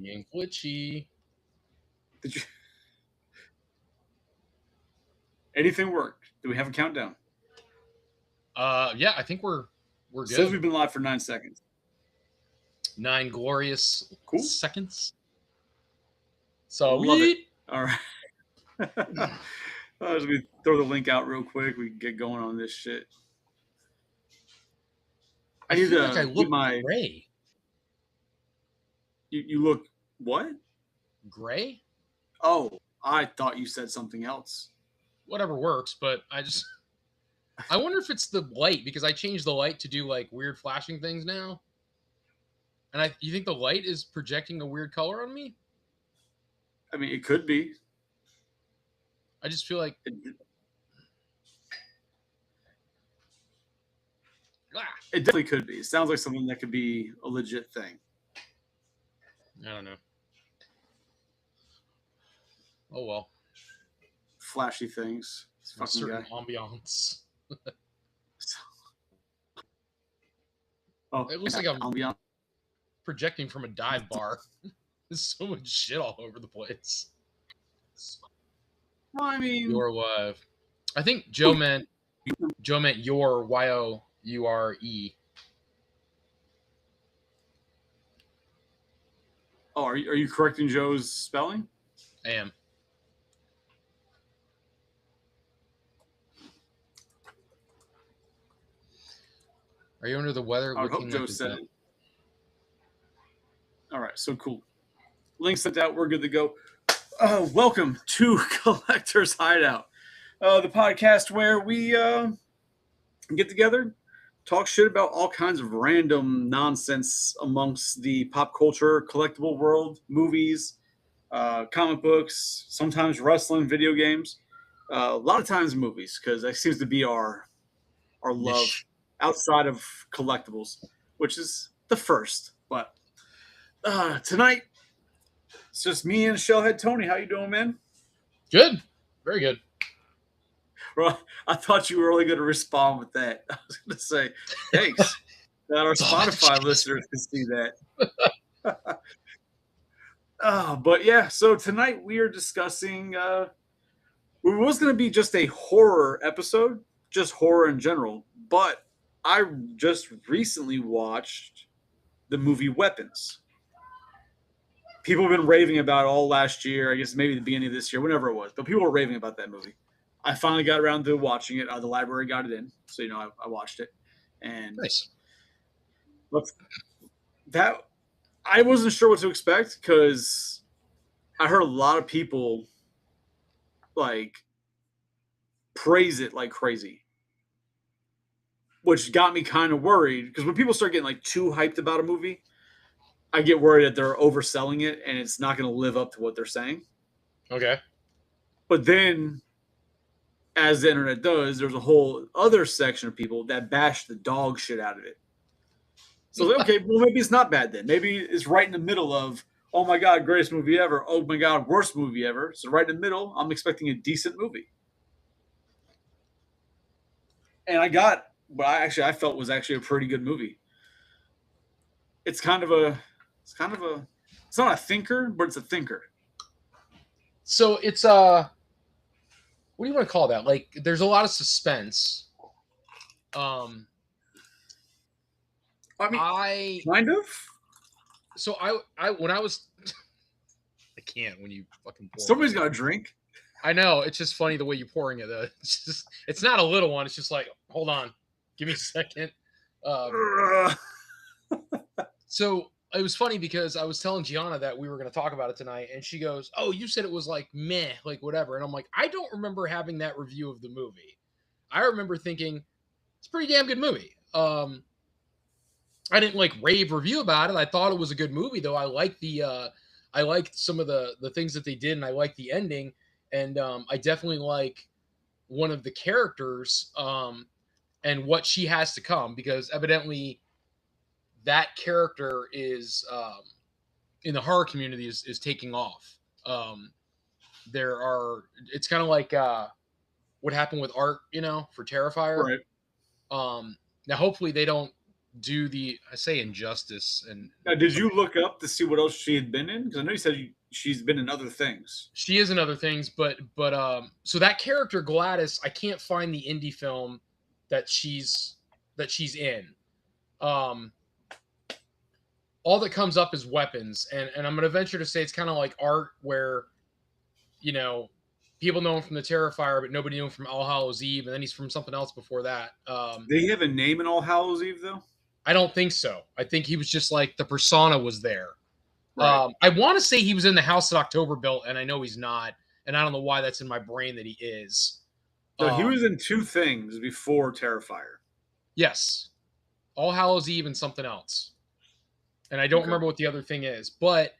Being glitchy. Did you? Anything worked? Do we have a countdown? Yeah, I think we're It says good. we've been live for 9 seconds. 9 glorious Cool. seconds. Love it. Sweet. All right. As we throw the link out real quick, we can get going on this shit. I need feel like I to get look my. gray. You look what? Gray? Oh, I thought you said something else. Whatever works, but I wonder if it's the light because I changed the light to do like weird flashing things now. And you think the light is projecting a weird color on me? I mean, it could be. I just feel like It definitely could be. It sounds like something that could be a legit thing. I don't know. Oh well. Flashy things. This A fucking certain guy. ambiance. Oh, It looks like I'm ambiance. projecting from a dive bar. There's so much shit all over the place. Well, I mean, Your live. I think Joe meant your YOURE. oh, are you correcting Joe's spelling? I am. Are you under the weather? I would hope Looking Joe like said it. All right, so cool. Link sent out. We're good to go. Welcome to Collector's Hideout, the podcast where we get together, talk shit about all kinds of random nonsense amongst the pop culture, collectible world, movies, comic books, sometimes wrestling, video games, a lot of times movies, because that seems to be our love outside of collectibles, which is the first. But tonight, it's just me and Shellhead Tony. How you doing, man? Good. Very good. Well, I thought you were only going to respond with that. I was going to say, thanks. That our Spotify listeners can see that. But yeah, so tonight we are discussing. It was going to be just a horror episode, just horror in general. But I just recently watched the movie Weapons. People have been raving about it all last year. I guess maybe the beginning of this year, whenever it was. But people were raving about that movie. I finally got around to watching it. The library got it in, so I watched it, and Nice. That I wasn't sure what to expect because I heard a lot of people like praise it like crazy, which got me kind of worried because when people start getting like too hyped about a movie, I get worried that they're overselling it and it's not going to live up to what they're saying. Okay. But then, as the internet does, there's a whole other section of people that bash the dog shit out of it. So okay, well maybe it's not bad then. Maybe it's right in the middle of oh my god, greatest movie ever. Oh my god, worst movie ever. So right in the middle, I'm expecting a decent movie. And I got what I felt was actually a pretty good movie. It's not a thinker, but it's a thinker. So it's what do you want to call that? Like there's a lot of suspense. I mean, kind of. So I when I was I can't when you fucking pour Somebody's got a drink. I know, it's just funny the way you're pouring it though. It's not a little one, it's just like, hold on, give me a second. So it was funny because I was telling Gianna that we were going to talk about it tonight, and she goes, "Oh, you said it was like meh, like whatever." And I'm like, I don't remember having that review of the movie. I remember thinking it's a pretty damn good movie. I didn't like rave review about it. I thought it was a good movie, though. I liked some of the things that they did, and I liked the ending, and I definitely like one of the characters and what she has to come because evidently that character is in the horror community is taking off. It's kind of like what happened with Art, for Terrifier. Right. Now hopefully they don't do the I say injustice, and Now, did you look up to see what else she had been in? Because I know you said she's been in other things. she is in other things, but so that character Gladys, I can't find the indie film that she's in. Um, all that comes up is weapons, and I'm gonna venture to say it's kind of like art where, you know, people know him from the Terrifier, but nobody knew him from All Hallows Eve, and then he's from something else before that. Did he have a name in All Hallows Eve though? I don't think so. I think he was just like the persona was there. Right. I want to say he was in the House that October built, and I know he's not, and I don't know why that's in my brain that he is. No, he was in two things before Terrifier. Yes, All Hallows Eve and something else, and I don't remember what the other thing is. But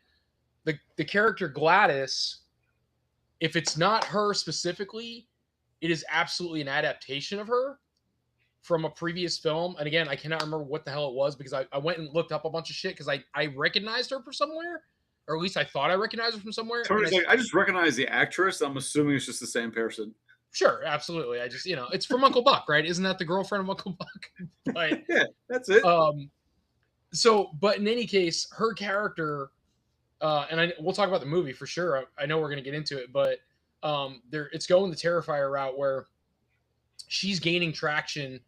the character Gladys, if it's not her specifically, it is absolutely an adaptation of her from a previous film. And again, I cannot remember what the hell it was because I went and looked up a bunch of shit because I recognized her from somewhere, or at least I thought I recognized her from somewhere. Tony's like, I just recognize the actress. I'm assuming it's just the same person. Sure, absolutely. I just, it's from Uncle Buck, right? Isn't that the girlfriend of Uncle Buck? But yeah, that's it. So, but in any case, her character, and we'll talk about the movie for sure. I know we're going to get into it, but it's going the Terrifier route where she's gaining traction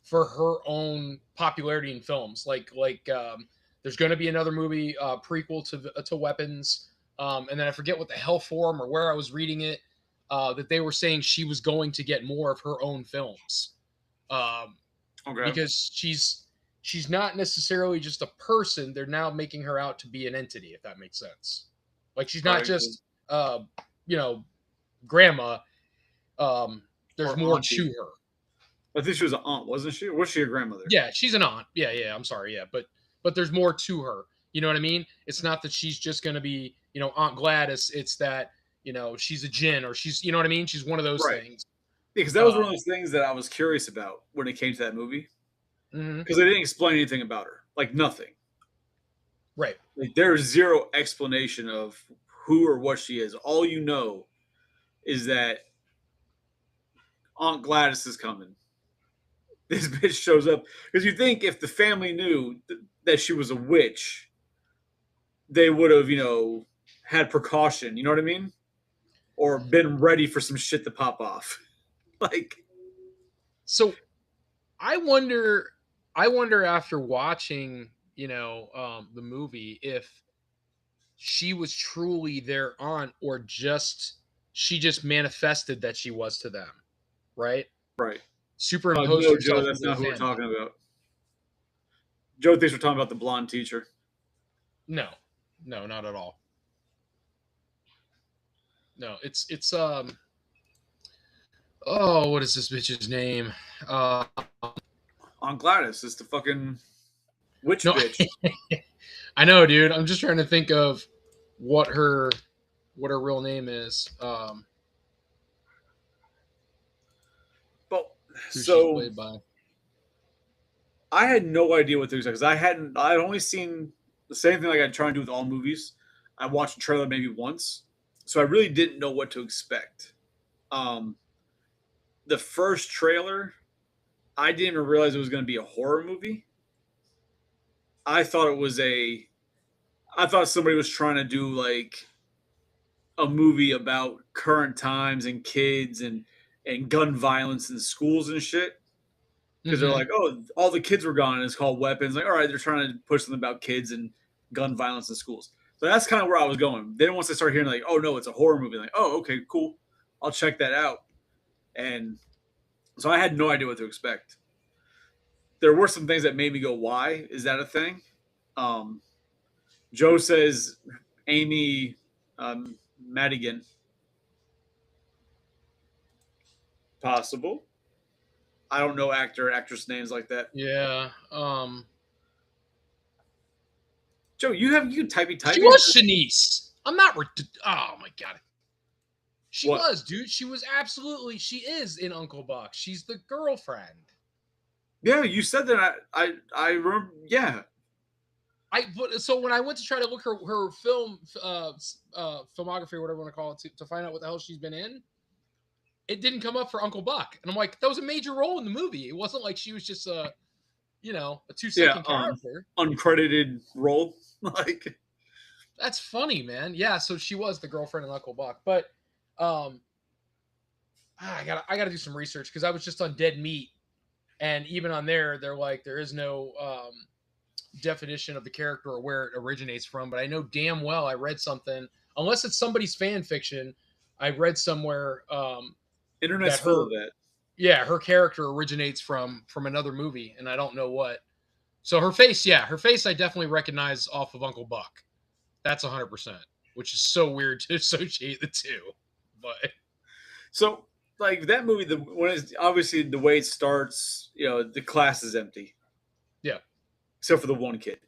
for her own popularity in films. There's going to be another movie prequel to Weapons, and then I forget what the hell forum or where I was reading it that they were saying she was going to get more of her own films, because she's not necessarily just a person. They're now making her out to be an entity, if that makes sense. Like she's not just grandma. There's more to her. I think she was an aunt, wasn't she? Or was she a grandmother? Yeah, she's an aunt. Yeah. I'm sorry. Yeah, but there's more to her. You know what I mean? It's not that she's just going to be, Aunt Gladys. It's that, she's a djinn, or she's, you know what I mean? She's one of those things. Because that was one of those things that I was curious about when it came to that movie. Because they didn't explain anything about her. Like nothing. Right. Like there's zero explanation of who or what she is. All you know is that Aunt Gladys is coming. This bitch shows up. Because you think if the family knew that she was a witch, they would have, had precaution. You know what I mean? Or been ready for some shit to pop off. So I wonder after watching, the movie, if she was truly their aunt or she just manifested that she was to them. Right? Right. Superimposed no, herself. Joe, that's not who we're talking about. Joe thinks we're talking about the blonde teacher. No, not at all. No, it's what is this bitch's name? Aunt Gladys is the fucking witch bitch. I know, dude. I'm just trying to think of what her real name is. So I had no idea what to expect because I'd only seen the same thing like I try and do with all movies. I watched the trailer maybe once, so I really didn't know what to expect. The first trailer, I didn't even realize it was going to be a horror movie. I thought somebody was trying to do like a movie about current times and kids and gun violence in schools and shit. Because they're like, oh, all the kids were gone and it's called Weapons. Like, all right, they're trying to push something about kids and gun violence in schools. So that's kind of where I was going. Then once I started hearing like, oh no, it's a horror movie, like, oh, okay, cool. I'll check that out. And so I had no idea what to expect. There were some things that made me go, why? Is that a thing? Joe says Amy Madigan. Possible. I don't know actress names like that. Yeah. Joe, you can typey. She was Shanice. I'm not. Oh my god. She was, dude. She was absolutely. She is in Uncle Buck. She's the girlfriend. Yeah, you said that. I remember. Yeah. So when I went to try to look her film filmography or whatever you want to call it to find out what the hell she's been in, it didn't come up for Uncle Buck, and I'm like, that was a major role in the movie. It wasn't like she was just you know, a 2-second Yeah, character. uncredited role. Like, That's funny, man. Yeah, so she was the girlfriend of Uncle Buck. But um I gotta do some research because I was just on Dead Meat, and even on there, they're like there is no definition of the character or where it originates from. But I know damn well I read something, unless it's somebody's fan fiction. I read somewhere internet's that full her of that. yeah, her character originates from another movie, and I don't know what. So her face, yeah, her face I definitely recognize off of Uncle Buck. That's 100%, which is so weird to associate the two. But So, like that movie, when it's obviously the way it starts, you know, the class is empty yeah, except for the one kid,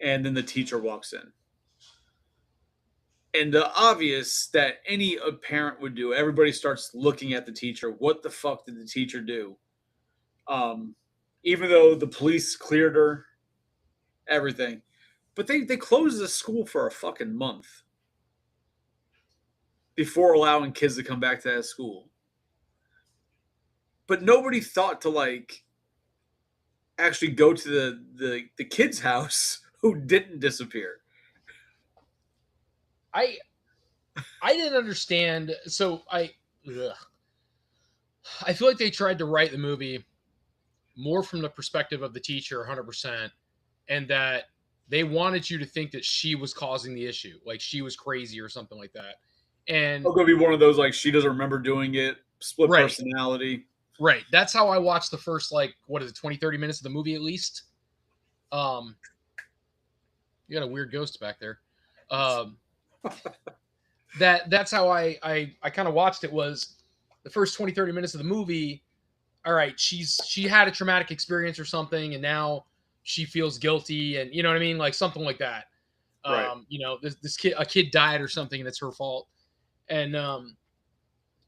and then the teacher walks in, and the obvious that any parent would do, everybody starts looking at the teacher. What the fuck did the teacher do? Um, Even though the police cleared her, everything, but they closed the school for a fucking month before allowing kids to come back to that school. But nobody thought to like actually go to the kid's house who didn't disappear. I I didn't understand. So ugh. I feel like they tried to write the movie more from the perspective of the teacher, 100%, and that they wanted you to think that she was causing the issue, like she was crazy or something like that. And It's gonna be one of those like she doesn't remember doing it, split right, personality. right. That's how I watched the first like what is it, 20, 30 minutes of the movie at least. Um, you got a weird ghost back there. Um, that's how I kind of watched it. Was the first 20, 30 minutes of the movie. All right, she had a traumatic experience or something, and now she feels guilty, and you know what I mean, like something like that. Right. You know, this kid died or something, and it's her fault. And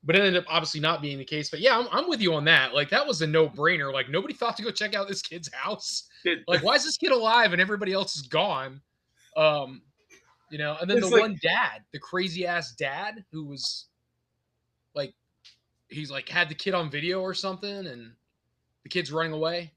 but it ended up obviously not being the case. But yeah, I'm with you on that. Like that was a no brainer. Like nobody thought to go check out this kid's house. Like why is this kid alive and everybody else is gone? Um, you know, and then It's the like- one dad, the crazy ass dad who was like he's like had the kid on video or something, and the kid's running away.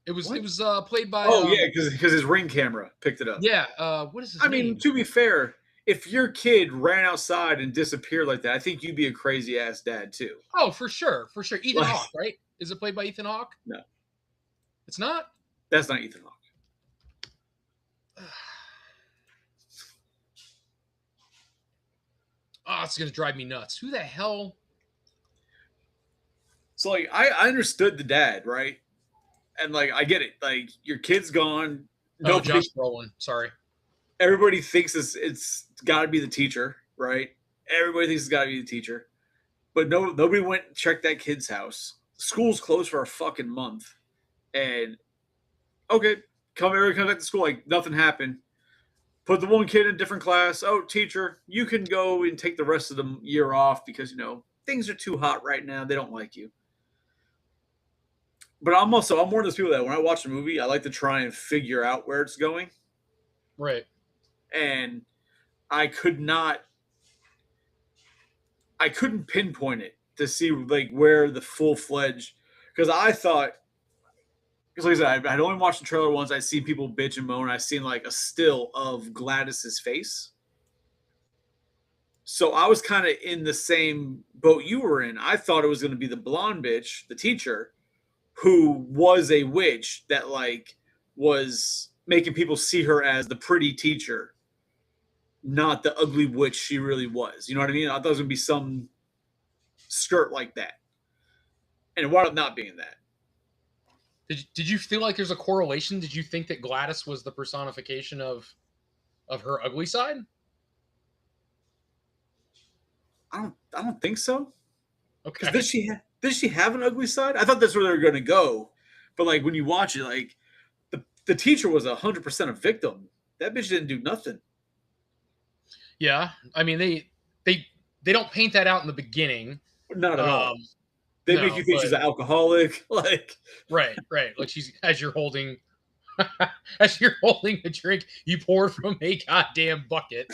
It was played by yeah, because his Ring camera picked it up. yeah, what is his I name? mean, to be fair, if your kid ran outside and disappeared like that, I think you'd be a crazy ass dad too. Oh, for sure, for sure. Ethan Like- Hawke, right? Is it played by Ethan Hawke? No. It's not. That's not Ethan Hawke. Oh, it's gonna drive me nuts. Who the hell? So like I understood the dad, right? And like I get it. Like your kid's gone. Oh, Nobody, Josh Brolin. Sorry. everybody thinks it's got to be the teacher, right? Everybody thinks it's got to be the teacher, but nobody went and checked that kid's house. School's closed for a fucking month, and okay, everybody comes back to school like nothing happened. Put the one kid in a different class. Oh, teacher, you can go and take the rest of the year off because you know things are too hot right now. They don't like you. But I'm one of those people that when I watch a movie, I like to try and figure out where it's going. Right. And I couldn't pinpoint it to see like where the full-fledged, because I thought, because like I said, I'd only watched the trailer once. I'd seen people bitch and moan. I'd seen like a still of Gladys's face. So I was kind of in the same boat you were in. I thought it was going to be the blonde bitch, the teacher, who was a witch that like was making people see her as the pretty teacher, not the ugly witch she really was. You know what I mean? I thought it was going to be some skirt like that. And it wound up not being that. Did you feel like there's a correlation? Did you think that Gladys was the personification of her ugly side? I don't think so. Okay. Did she have an ugly side? I thought that's where they were going to go. But like when you watch it, like the teacher was 100% a victim. That bitch didn't do nothing. Yeah, I mean they don't paint that out in the beginning. Not at all. They make you think she's an alcoholic. Like right. Like she's as you're holding a drink, you pour from a goddamn bucket.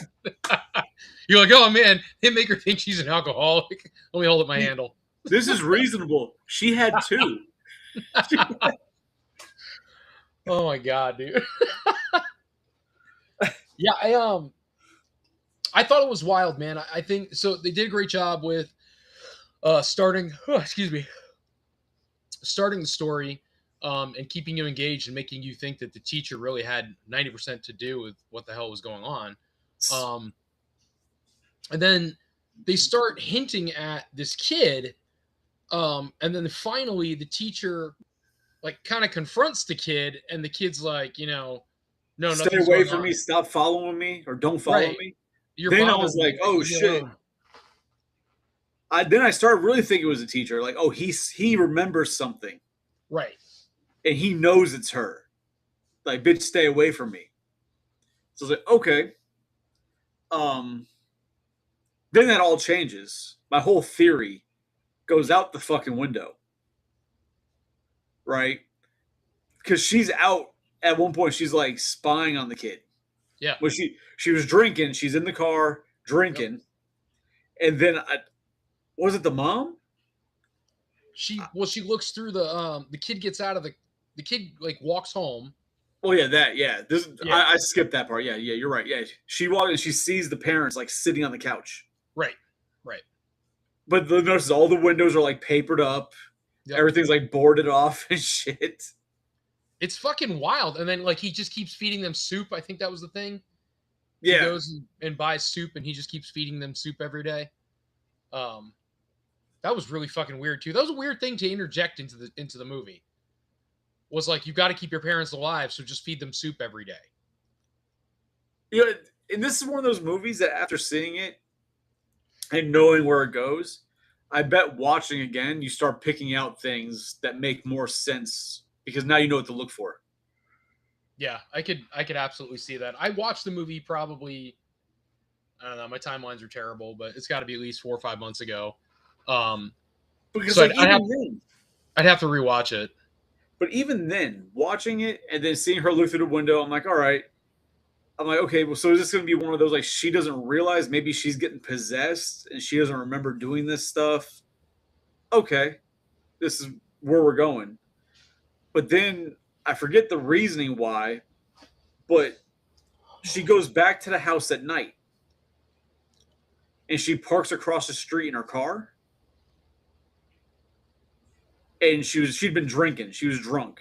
You're like, oh man, they make her think she's an alcoholic. Let me hold up my handle. This is reasonable. She had two. Oh my god, dude. Yeah, I thought it was wild, man. I think so. They did a great job with starting. Excuse me, starting the story, and keeping you engaged and making you think that the teacher really had 90% to do with what the hell was going on. Um, and then they start hinting at this kid, and then finally the teacher like kind of confronts the kid, and the kid's like, no, Stay nothing's away going from on. me. Stop following me, or don't follow Right. me. You're Then I was bothering me. like, oh Leave me shit. alone. Then I started really thinking it was a teacher. Like, oh, he remembers something, Right. and he knows it's her. Like, bitch, stay away from me. So I was like, okay. Um. Then that all changes. My whole theory goes out the fucking window, right? Because she's out at one point. She's like spying on the kid. Yeah. When she was drinking, she's in the car Yep. drinking, and then was it the mom? She looks through the kid gets out of the kid like walks home. Oh yeah, that yeah. This Yeah. I skipped that part. Yeah, yeah, you're right. Yeah, she walked and she sees the parents like sitting on the couch, Right. Right. but the notices all the windows are like papered up. Yep. Everything's like boarded off and shit. It's fucking wild. And then like he just keeps feeding them soup. I think that was the thing. He Yeah, goes and buys soup, and he just keeps feeding them soup every day. Um, that was really fucking weird too. That was a weird thing to interject into the movie. Was like you got to keep your parents alive, so just feed them soup every day. you know, and this is one of those movies that after seeing it and knowing where it goes, I bet watching again you start picking out things that make more sense because now you know what to look for. Yeah, I could absolutely see that. I watched the movie probably, I don't know, my timelines are terrible, but it's got to be at least 4 or 5 months ago. Because So like even then, I'd have to rewatch it. but even then, watching it and then seeing her look through the window, I'm like, all right. I'm like, okay, well, so is this going to be one of those like she doesn't realize maybe she's getting possessed and she doesn't remember doing this stuff? Okay, this is where we're going. But then I forget the reasoning why, but she goes back to the house at night and she parks across the street in her car. And she'd been drinking, she was drunk,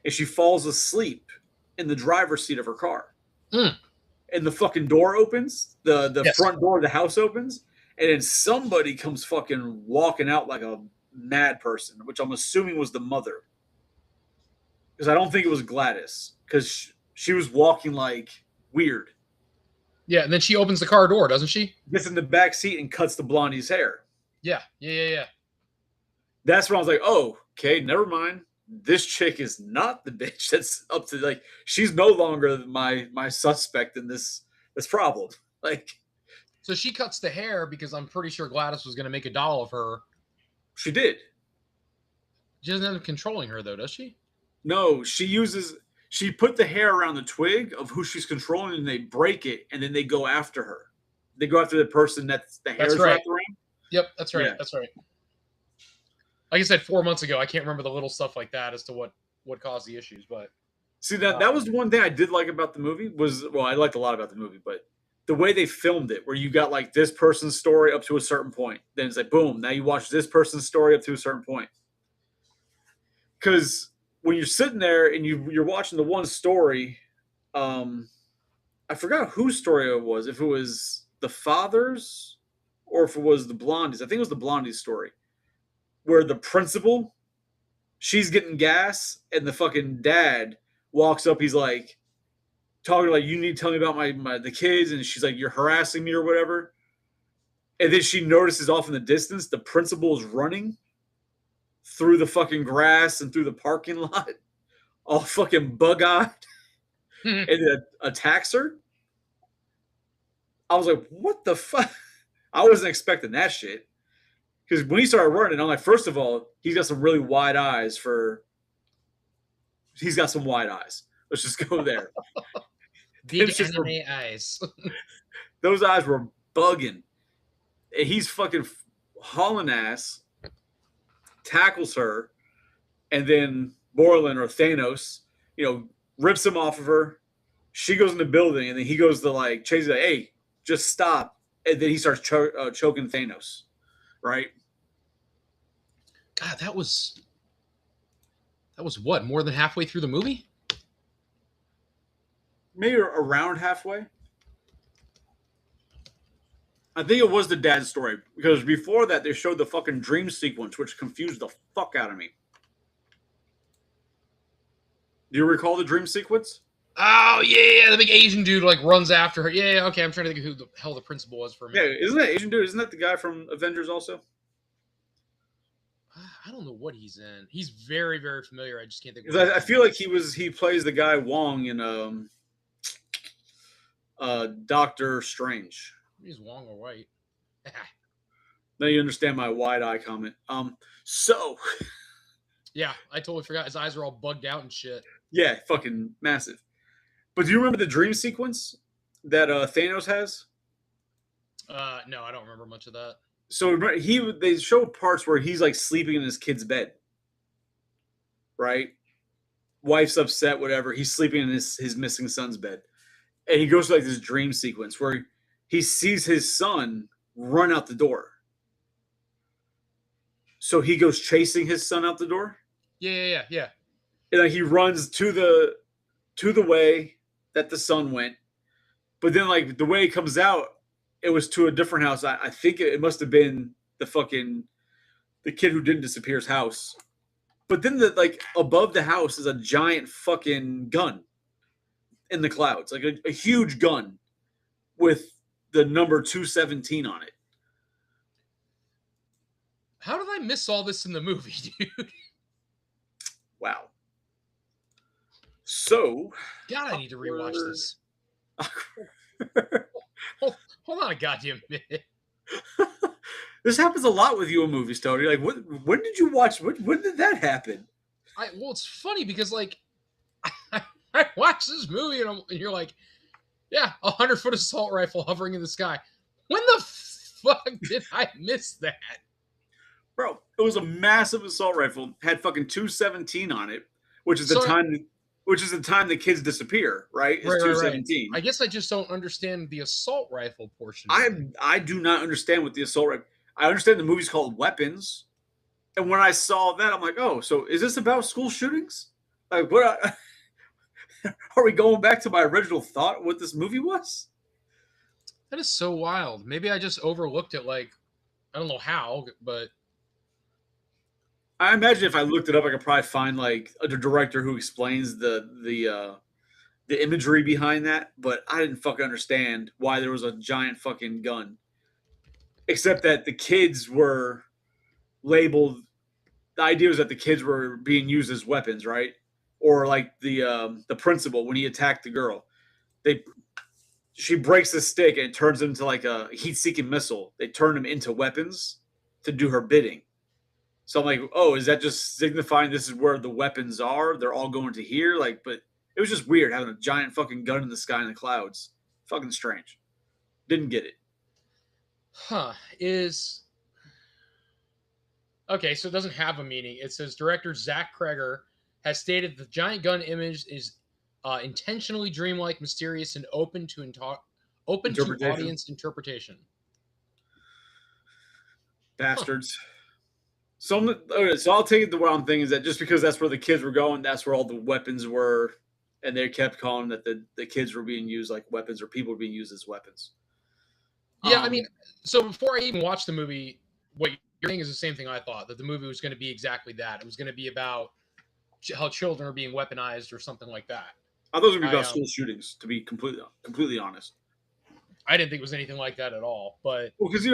and she falls asleep in the driver's seat of her car. Mm. And the fucking door opens, the Yes. front door of the house opens, and then somebody comes fucking walking out like a mad person, which I'm assuming was the mother. Because I don't think it was Gladys, because she was walking like weird. Yeah, and then she opens the car door, doesn't she? Gets in the back seat and cuts the blondie's hair. Yeah, yeah. That's when I was like, oh, okay, never mind. This chick is not the bitch that's up to like she's no longer my suspect in this problem. Like So she cuts the hair because I'm pretty sure Gladys was going to make a doll of her. she did. She doesn't end up controlling her though, does she? No, she put the hair around the twig of who she's controlling and they break it and then they go after her. They go after the person that's the hair's That's right. wrapped around. Yep, that's right. Yeah. That's right. Like I said 4 months ago, I can't remember the little stuff like that as to what caused the issues, but See that was the one thing I did like about the movie was well, I liked a lot about the movie, but the way they filmed it, where you got like this person's story up to a certain point, then it's like boom, now you watch this person's story up to a certain point. Because when you're sitting there and you're watching the one story, I forgot whose story it was. If it was the father's or if it was the blondies. I think it was the blondie's story, where the principal, she's getting gas, and the fucking dad walks up. He's like talking like, "You need to tell me about the kids," and she's like, "You're harassing me or whatever." And then she notices off in the distance the principal is running through the fucking grass and through the parking lot, all fucking bug-eyed, and it attacks her. I was like, what the fuck? I wasn't expecting that shit. Because when he started running, I'm like, first of all, he's got some really wide eyes for. He's got some wide eyes. Let's just go there. big anime eyes. Those eyes were bugging. And he's fucking hauling ass, tackles her, and then Borland or Thanos, rips him off of her. She goes in the building, and then he goes to like chase it. Hey, just stop! And then he starts choking Thanos. Right? God, that was what, more than halfway through the movie? Maybe around halfway. I think it was the dad's story because before that they showed the fucking dream sequence, which confused the fuck out of me. Do you recall the dream sequence? Oh yeah, the big Asian dude like runs after her. Yeah, okay. I'm trying to think of who the hell the principal was for a minute. Yeah, isn't that Asian dude? Isn't that the guy from Avengers also? I don't know what he's in. He's very, very familiar. I just can't think. I feel like he plays the guy Wong in Doctor Strange. He's Wong or White. Now you understand my wide eye comment. So yeah, I totally forgot. His eyes are all bugged out and shit. Yeah, fucking massive. But do you remember the dream sequence that Thanos has? No, I don't remember much of that. So they show parts where he's like sleeping in his kid's bed, right? Wife's upset, whatever. He's sleeping in his missing son's bed, and he goes to like this dream sequence where he sees his son run out the door. So he goes chasing his son out the door. Yeah. And like, he runs to the way that the son went, but then like the way it comes out, it was to a different house. I think it must have been the kid who didn't disappear's house. But then like above the house is a giant fucking gun in the clouds, like a huge gun with the number 217 on it. How did I miss all this in the movie, dude? Wow. So, God, I need to rewatch this. Hold on a goddamn minute. This happens a lot with you in movies, Tony. Like, when did you watch? When did that happen? Well, it's funny because like I watched this movie and you're like, yeah, 100-foot assault rifle hovering in the sky. When the fuck did I miss that? Bro, it was a massive assault rifle. Had fucking 217 on it, which is the time the kids disappear, right? It's 217. Right. I guess I just don't understand the assault rifle portion. I do not understand what the assault rifle. I understand the movie's called Weapons, and when I saw that, I'm like, oh, so is this about school shootings? Like, what? Are we going back to my original thought? What this movie was? That is so wild. Maybe I just overlooked it. Like, I don't know how, but I imagine if I looked it up, I could probably find like a director who explains the imagery behind that. But I didn't fucking understand why there was a giant fucking gun, except that the kids were labeled. The idea was that the kids were being used as weapons, right? Or like the principal when he attacked the girl, she breaks the stick and it turns into like a heat-seeking missile. They turn them into weapons to do her bidding. So I'm like, oh, is that just signifying this is where the weapons are? They're all going to here? Like, but it was just weird having a giant fucking gun in the sky in the clouds. Fucking strange. Didn't get it. Huh. Okay, so it doesn't have a meaning. It says director Zach Kreger has stated the giant gun image is intentionally dreamlike, mysterious, and open to audience interpretation. Bastards. Huh. So I'll take it to what I'm thinking is that just because that's where the kids were going, that's where all the weapons were, and they kept calling that the kids were being used like weapons or people were being used as weapons. Yeah, I mean, so before I even watched the movie, what you're saying is the same thing I thought, that the movie was going to be exactly that. It was going to be about how children are being weaponized or something like that. I thought it was going to be about school shootings, to be completely honest. I didn't think it was anything like that at all, but because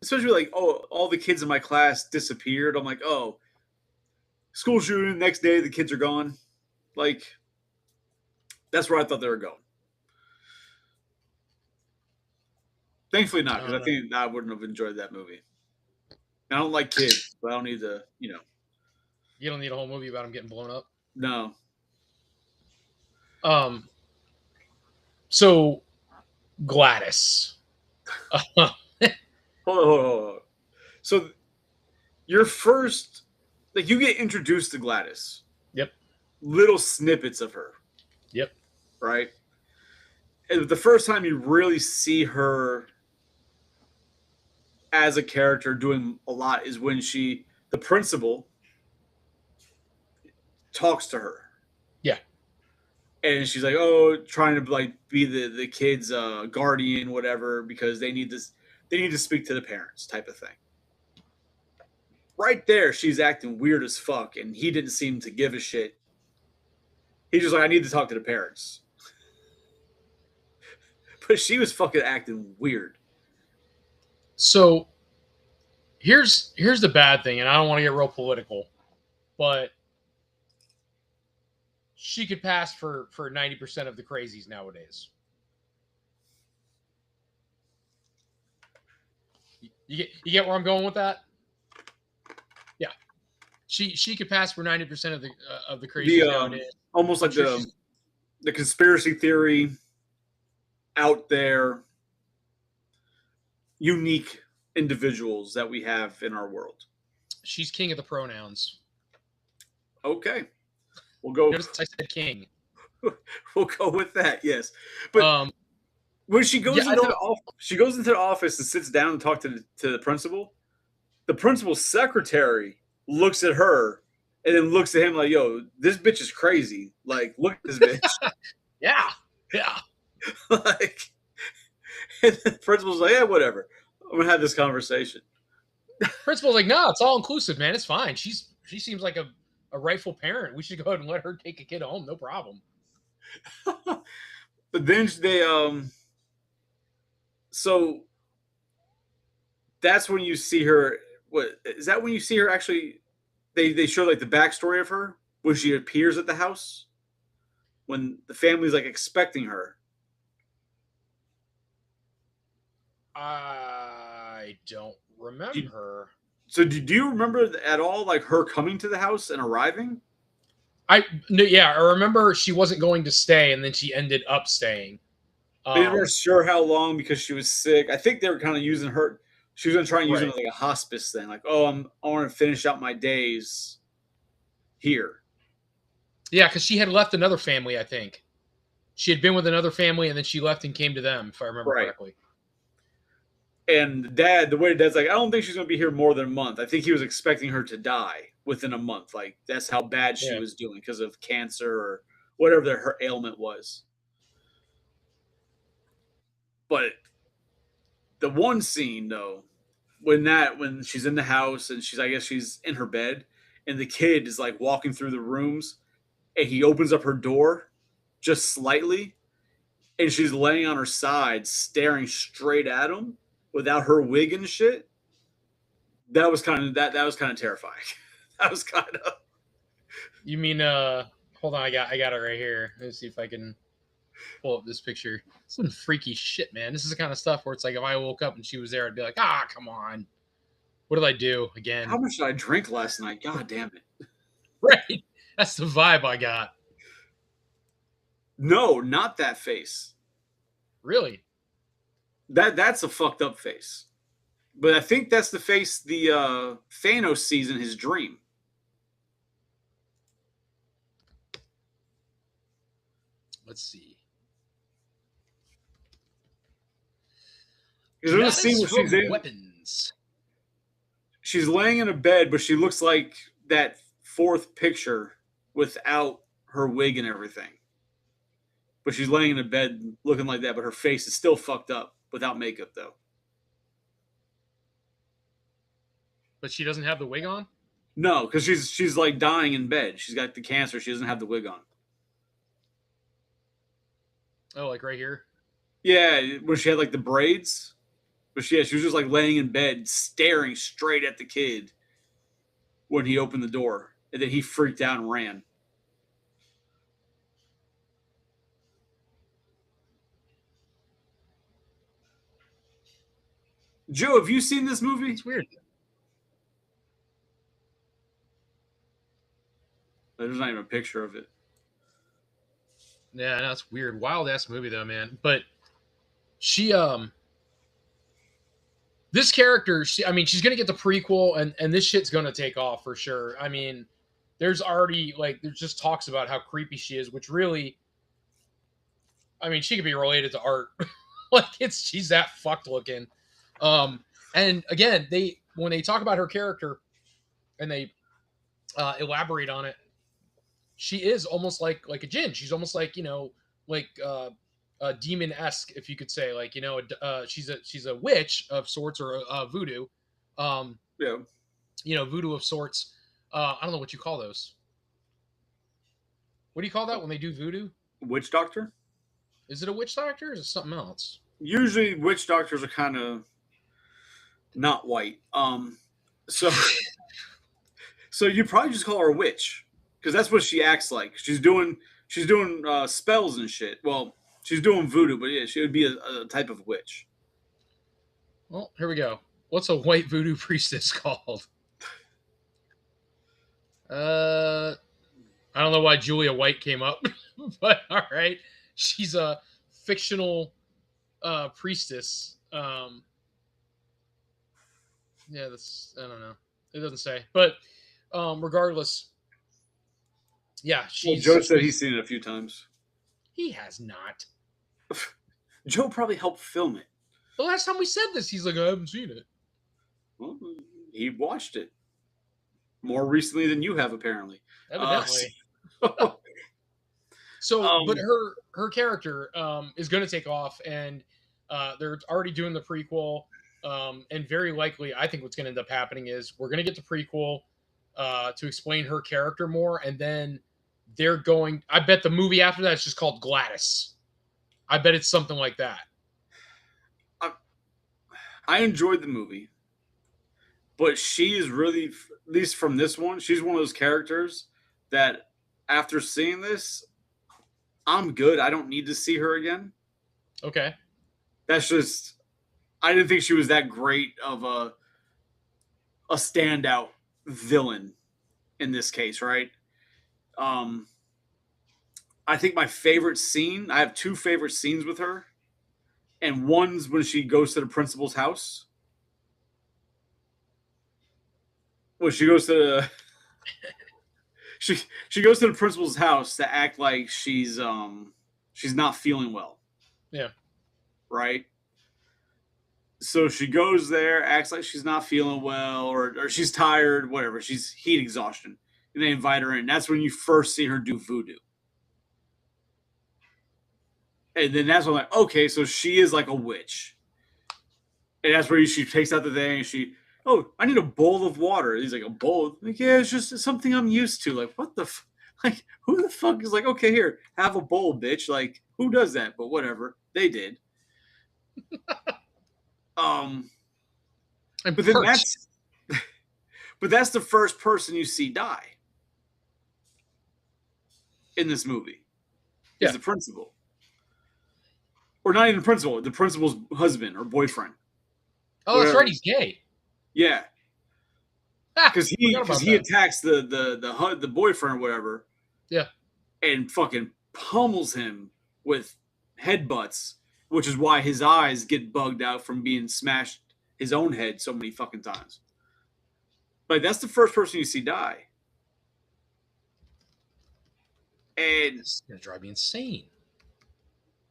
especially like, oh, all the kids in my class disappeared. I'm like, oh, school shooting. Next day, the kids are gone. Like, that's where I thought they were going. Thankfully, not, because I think I wouldn't have enjoyed that movie. I don't like kids, but I don't need to, You don't need a whole movie about them getting blown up. No. So. Gladys. Hold on. So your first like you get introduced to Gladys, Yep. little snippets of her, Yep. right? And the first time you really see her as a character doing a lot is when the principal, talks to her. Yeah. And she's like, oh, trying to like be the kid's guardian, whatever, because they need to speak to the parents, type of thing. Right there, she's acting weird as fuck, and he didn't seem to give a shit. He's just like, I need to talk to the parents. But she was fucking acting weird. So here's the bad thing, and I don't want to get real political, but she could pass for 90% of the crazies nowadays. You get where I'm going with that? Yeah, she could pass for 90% of the crazies nowadays. Almost like the conspiracy theory out there, unique individuals that we have in our world. She's king of the pronouns. Okay, we'll go. Notice I said king. We'll go with that. Yes, but when she goes she goes into the office and sits down and talks to the principal. The principal's secretary looks at her and then looks at him like, "Yo, this bitch is crazy. Like, look at this bitch." Yeah. Like, and the principal's like, "Yeah, whatever. I'm gonna have this conversation." Principal's like, "No, it's all inclusive, man. It's fine. She seems like a rightful parent. We should go ahead and let her take a kid home. No problem." But then they so that's when you see her. What is that? When you see her actually, they show like the backstory of her when she appears at the house, when the family's like expecting her. I don't remember. So do you remember at all like her coming to the house and arriving? I remember she wasn't going to stay, and then she ended up staying. They weren't sure how long because she was sick. I think they were kind of using her. She was going to try and use it like a hospice thing. Like, oh, I want to finish out my days here. Yeah, because she had left another family, I think. She had been with another family, and then she left and came to them, if I remember correctly. And the way Dad's like, I don't think she's going to be here more than a month. I think he was expecting her to die within a month. Like, that's how bad she was doing because of cancer or whatever her ailment was. But the one scene, though, when she's in the house and I guess she's in her bed, and the kid is like walking through the rooms, and he opens up her door just slightly, and she's laying on her side, staring straight at him without her wig and shit. That was kind of terrifying. That was kind of. You mean hold on, I got it right here. Let's see if I can pull up this picture. Some freaky shit, man. This is the kind of stuff where it's like if I woke up and she was there, I'd be like, come on. What did I do again? How much did I drink last night? God damn it. Right. That's the vibe I got. No, not that face. Really? That's a fucked up face. But I think that's the face the Thanos sees in his dream. Let's see. Is there a scene where she's in weapons? She's laying in a bed, but she looks like that fourth picture without her wig and everything. But she's laying in a bed looking like that, but her face is still fucked up without makeup, though. But she doesn't have the wig on? No, because she's like dying in bed. She's got the cancer. She doesn't have the wig on. Oh, like right here? Yeah, where she had like the braids. But she was just like laying in bed, staring straight at the kid when he opened the door. And then he freaked out and ran. Joe, have you seen this movie? It's weird. There's not even a picture of it. Yeah, no, it's weird. Wild ass movie though, man. But she this character, I mean, she's gonna get the prequel, and this shit's gonna take off for sure. I mean, there's already like there's just talks about how creepy she is, which really, I mean, she could be related to Art. Like she's that fucked looking. And again, when they talk about her character and they elaborate on it, she is almost like a djinn. She's almost like like demon-esque, if you could say, like she's a witch of sorts, or voodoo. Yeah. Voodoo of sorts. I don't know what you call those. What do you call that when they do voodoo? Witch doctor? Is it a witch doctor or is it something else? Usually witch doctors are kind of not white. So so you probably just call her a witch, because that's what she acts like. She's doing spells and shit. Well, she's doing voodoo, but yeah, she would be a type of witch. Well, here we go. What's a white voodoo priestess called? I don't know why Julia White came up, but all right. She's a fictional priestess. Yeah, that's, I don't know. It doesn't say. But regardless, yeah, Joe said he's seen it a few times. He has not. Joe probably helped film it. The last time we said this, he's like, I haven't seen it. Well, he watched it more recently than you have, apparently. Evidently. So, but her character is going to take off, and they're already doing the prequel, and very likely, I think what's going to end up happening is we're going to get the prequel to explain her character more, and then I bet the movie after that is just called Gladys. I bet it's something like that. I enjoyed the movie, but she is really, at least from this one, she's one of those characters that after seeing this, I'm good. I don't need to see her again. Okay. That's just, I didn't think she was that great of a standout villain in this case, right? I think my favorite scene, I have two favorite scenes with her. And one's when she goes to the principal's house. When she goes to the she goes to the principal's house to act like she's not feeling well. Yeah. Right? So she goes there, acts like she's not feeling well, or she's tired, whatever. She's heat exhaustion. And they invite her in. That's when you first see her do voodoo. And then that's when I'm like, okay, so she is like a witch. And that's where she takes out the thing and I need a bowl of water. And he's like, a bowl? Like, yeah, it's just something I'm used to. Like, what the like, who the fuck is like, okay, here, have a bowl, bitch. Like, who does that? But whatever. They did. But then that's the first person you see die in this movie. Is the principal. Or not even the principal's husband or boyfriend. Oh, whatever. That's right. He's gay. Yeah. Because he attacks the boyfriend or whatever. Yeah. And fucking pummels him with headbutts, which is why his eyes get bugged out from being smashed his own head so many fucking times. Like, that's the first person you see die. And it's gonna drive me insane.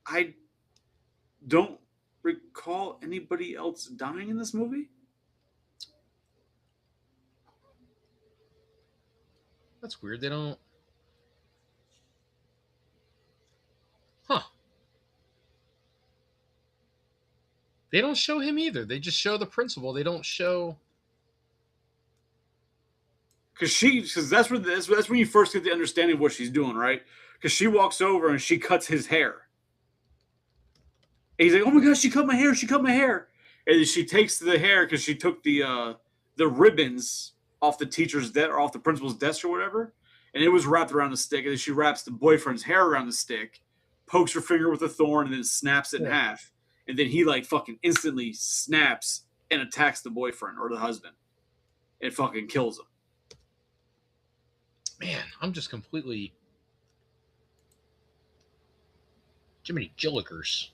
I don't recall anybody else dying in this movie. That's weird. They don't. Huh. They don't show him either. They just show the principal. They don't show. Because that's when you first get the understanding of what she's doing, right? Because she walks over and she cuts his hair. And he's like, "Oh my gosh, she cut my hair! She cut my hair!" And she takes the hair because she took the ribbons off the teacher's desk or off the principal's desk or whatever, and it was wrapped around the stick. And then she wraps the boyfriend's hair around the stick, pokes her finger with a thorn, and then snaps it in half. And then he like fucking instantly snaps and attacks the boyfriend or the husband, and fucking kills him. Man, I'm just completely Jiminy Jillikers.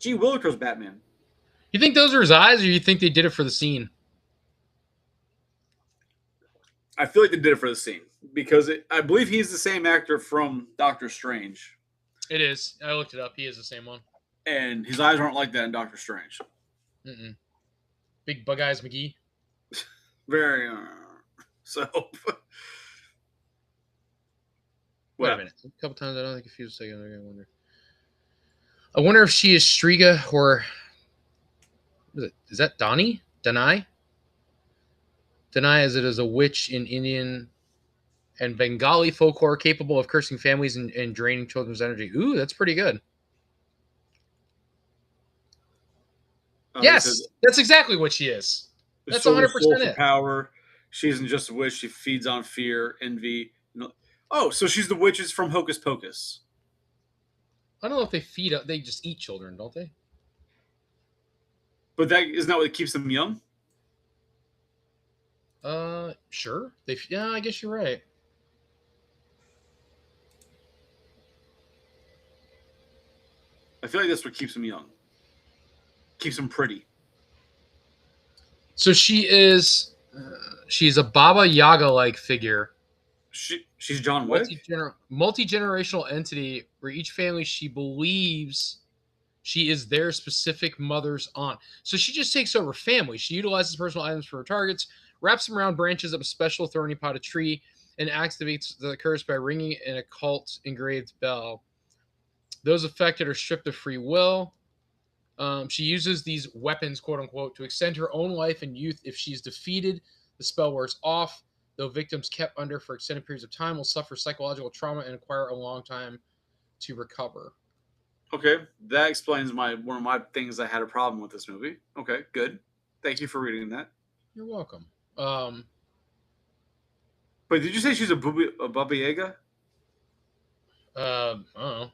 Gee Willikers, Batman. You think those are his eyes, or you think they did it for the scene? I feel like they did it for the scene because I believe he's the same actor from Doctor Strange. It is. I looked it up. He is the same one. And his eyes aren't like that in Doctor Strange. Mm-mm. Big Bug Eyes McGee. Very. So. Wait a minute. A couple times I don't think confused a second. I wonder if she is Striga or is that Donnie? Danai? Danai as it is a witch in Indian and Bengali folklore capable of cursing families and draining children's energy. Ooh, that's pretty good. Yes, that's exactly what she is. That's 100% it. Power. She isn't just a witch. She feeds on fear, envy. Oh, so she's the witches from Hocus Pocus. I don't know if they feed. They just eat children, don't they? But that isn't that what keeps them young? Sure. Yeah, I guess you're right. I feel like that's what keeps them young. Keeps them pretty. So she's a Baba Yaga-like figure. She's John Wick? Multi-generational entity where each family she believes she is their specific mother's aunt. So she just takes over family. She utilizes personal items for her targets, wraps them around branches of a special thorny potted tree, and activates the curse by ringing an occult engraved bell. Those affected are stripped of free will. She uses these weapons, quote unquote, to extend her own life and youth. If she's defeated, the spell wears off. Though victims kept under for extended periods of time will suffer psychological trauma and require a long time to recover. Okay, that explains one of my things I had a problem with this movie. Okay, good. Thank you for reading that. You're welcome. But did you say she's a Baba Yaga? I don't know.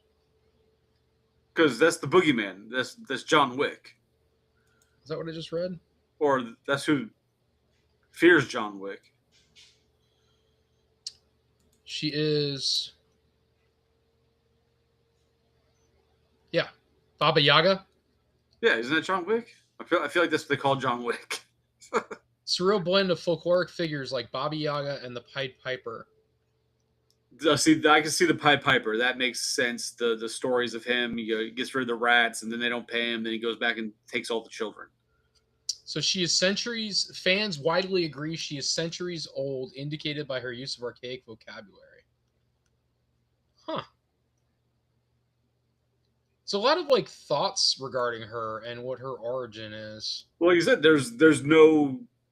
Because that's the boogeyman. That's John Wick. Is that what I just read? Or that's who fears John Wick. She is. Yeah, Baba Yaga. Yeah, isn't that John Wick? I feel like that's what they call John Wick. Surreal blend of folkloric figures like Baba Yaga and the Pied Piper. See, I can see the Pied Piper. That makes sense. The stories of him, he gets rid of the rats, and then they don't pay him. Then he goes back and takes all the children. So she is centuries. Fans widely agree she is centuries old, indicated by her use of archaic vocabulary. Huh. So a lot of thoughts regarding her and what her origin is. Well, like you said,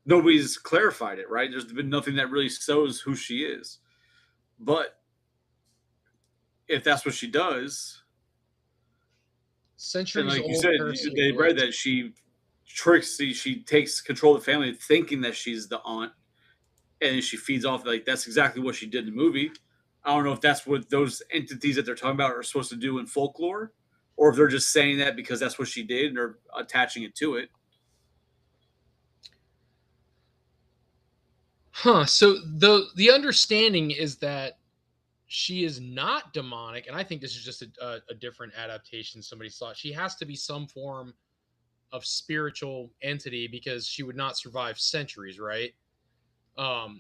nobody's clarified it, right? There's been nothing that really shows who she is. But if that's what she does, centuries like old, you said, they read that she takes control of the family, thinking that she's the aunt, and she feeds off. Like that's exactly what she did in the movie. I don't know if that's what those entities that they're talking about are supposed to do in folklore, or if they're just saying that because that's what she did and they're attaching it to it. Huh. So the understanding is that she is not demonic, and I think this is just a different adaptation somebody thought. She has to be some form of spiritual entity because she would not survive centuries, right? But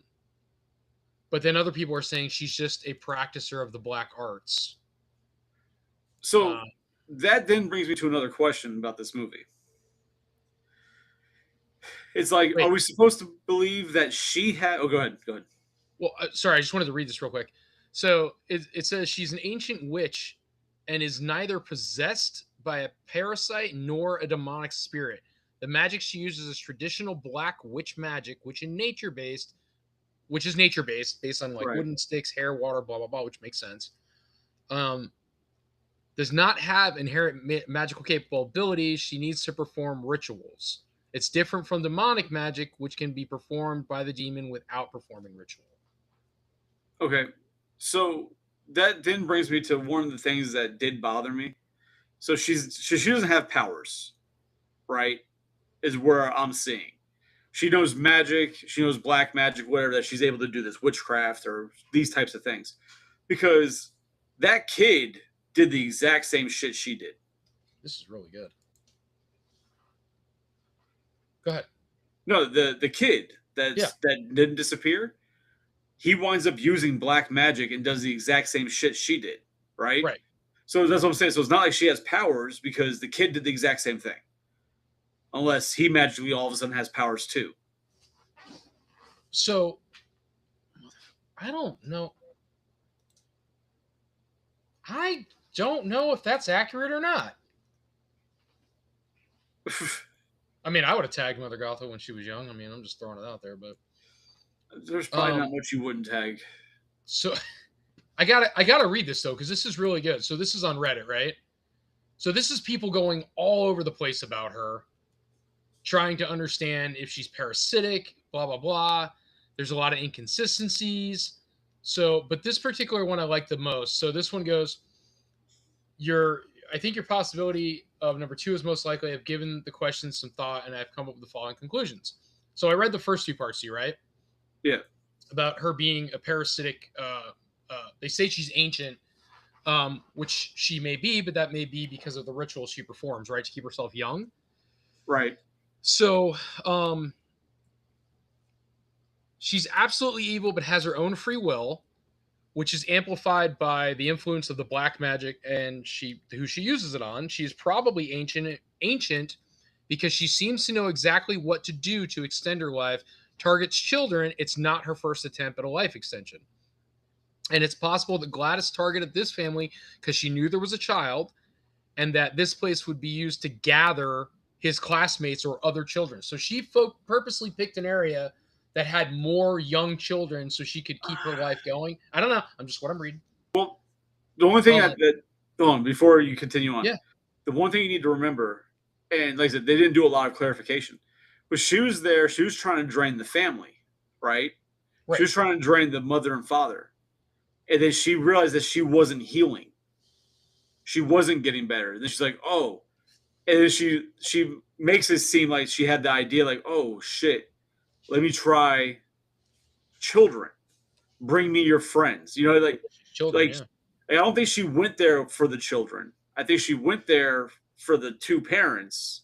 then other people are saying she's just a practicer of the black arts. So that then brings me to another question about this movie. It's like, are we supposed to believe that she had... Oh, go ahead. Well, sorry, I just wanted to read this real quick. So it says she's an ancient witch and is neither possessed by a parasite nor a demonic spirit. The magic she uses is traditional black witch magic, which is nature-based, based on wooden sticks, hair, water, blah, blah, blah, which makes sense. Does not have inherent magical capabilities. She needs to perform rituals. It's different from demonic magic, which can be performed by the demon without performing ritual. Okay. So that then brings me to one of the things that did bother me. So she doesn't have powers, right? Is where I'm seeing. She knows magic. She knows black magic, whatever, that she's able to do this witchcraft or these types of things. Because that kid did the exact same shit she did. This is really good. Go ahead. No, the kid that Yeah. didn't disappear. He winds up using black magic and does the exact same shit she did, right? Right. So that's what I'm saying. So it's not like she has powers because the kid did the exact same thing, unless he magically all of a sudden has powers too. So I don't know. I don't know if that's accurate or not. I mean, I would have tagged Mother Gothel when she was young. I mean, I'm just throwing it out there, but There's probably not um, much you wouldn't tag. so I gotta read this though because this is really good. So this is on Reddit, right? So this is people going all over the place about her, trying to understand if she's parasitic, blah blah blah. There's a lot of inconsistencies. So, but this particular one I like the most. So this one goes, your I think your possibility of number two is most likely. I've given the questions some thought and I've come up with the following conclusions. So I read the first two parts to you, right? Yeah. About her being a parasitic. They say she's ancient, which she may be, but that may be because of the ritual she performs, right, to keep herself young. Right. So she's absolutely evil, but has her own free will, which is amplified by the influence of the black magic and who she uses it on. She is probably ancient because she seems to know exactly what to do to extend her life. Targets children. It's not her first attempt at a life extension. And it's possible that Gladys targeted this family because she knew there was a child and that this place would be used to gather his classmates or other children. So she purposely picked an area that had more young children so she could keep her life going. I don't know. I'm just what I'm reading. Well, the only thing Uh, hold on, before you continue on, yeah. the one thing you need to remember, and like I said, they didn't do a lot of clarification, but she was there. She was trying to drain the family, right? She Right. was trying to drain the mother and father, and then she realized that she wasn't healing. She wasn't getting better. And then she's like, "Oh," and then she makes it seem like she had the idea, like, "Oh shit, let me try children. Bring me your friends." You know, Children, like yeah. I don't think she went there for the children. I think she went there for the two parents.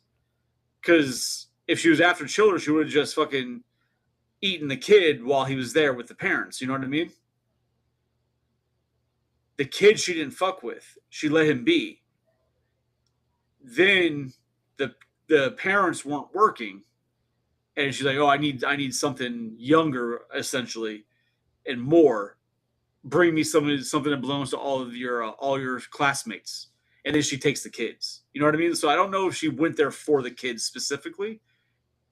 Because if she was after children, she would have just fucking eaten the kid while he was there with the parents. You know what I mean? The kid she didn't fuck with. She let him be. Then the parents weren't working, and she's like, "Oh, I need something younger, essentially, and more. Bring me something that belongs to all your classmates." And then she takes the kids. You know what I mean? So I don't know if she went there for the kids specifically.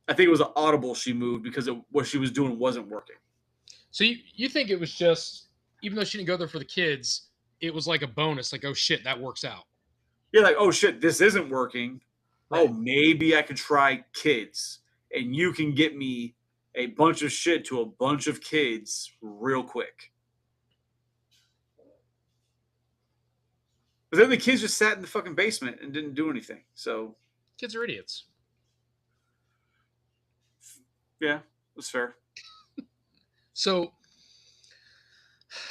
I think it was an audible she moved because what she was doing wasn't working. So you think it was just, even though she didn't go there for the kids, it was like a bonus, like, oh shit, that works out. You're like, oh shit, this isn't working. Oh, Right. maybe I could try kids, and you can get me a bunch of shit to a bunch of kids real quick. But then the kids just sat in the fucking basement and didn't do anything. So Kids are idiots. yeah, that's fair. So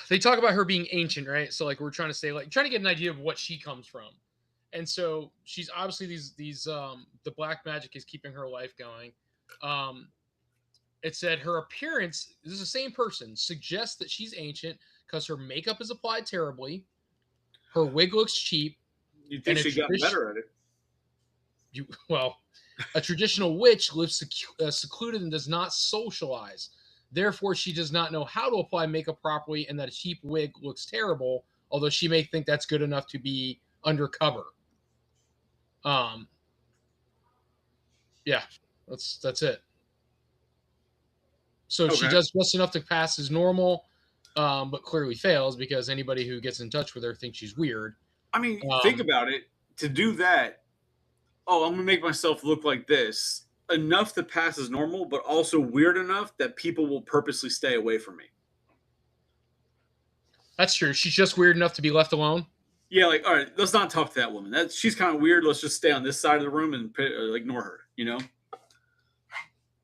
they talk about her being ancient, right? So like we're trying to say, like trying to get an idea of what she comes from. And so she's obviously these the black magic is keeping her life going. Um it said her appearance, this is the same person, suggests that she's ancient because her makeup is applied terribly, her wig looks cheap, You'd think and a she'd gotten tradition better at it. well, a traditional witch lives secluded and does not socialize. Therefore, she does not know how to apply makeup properly, and that a cheap wig looks terrible. Although she may think that's good enough to be undercover. Um, yeah, that's it. So she Okay. does just enough to pass as normal, but clearly fails because anybody who gets in touch with her thinks she's weird. I mean, think Um, about it. To do that, oh, I'm gonna make myself look like this enough to pass as normal, but also weird enough that people will purposely stay away from me. that's true. She's just weird enough to be left alone. Yeah, like all right, let's not talk to that woman. She's kind of weird. Let's just stay on this side of the room and ignore her. You know.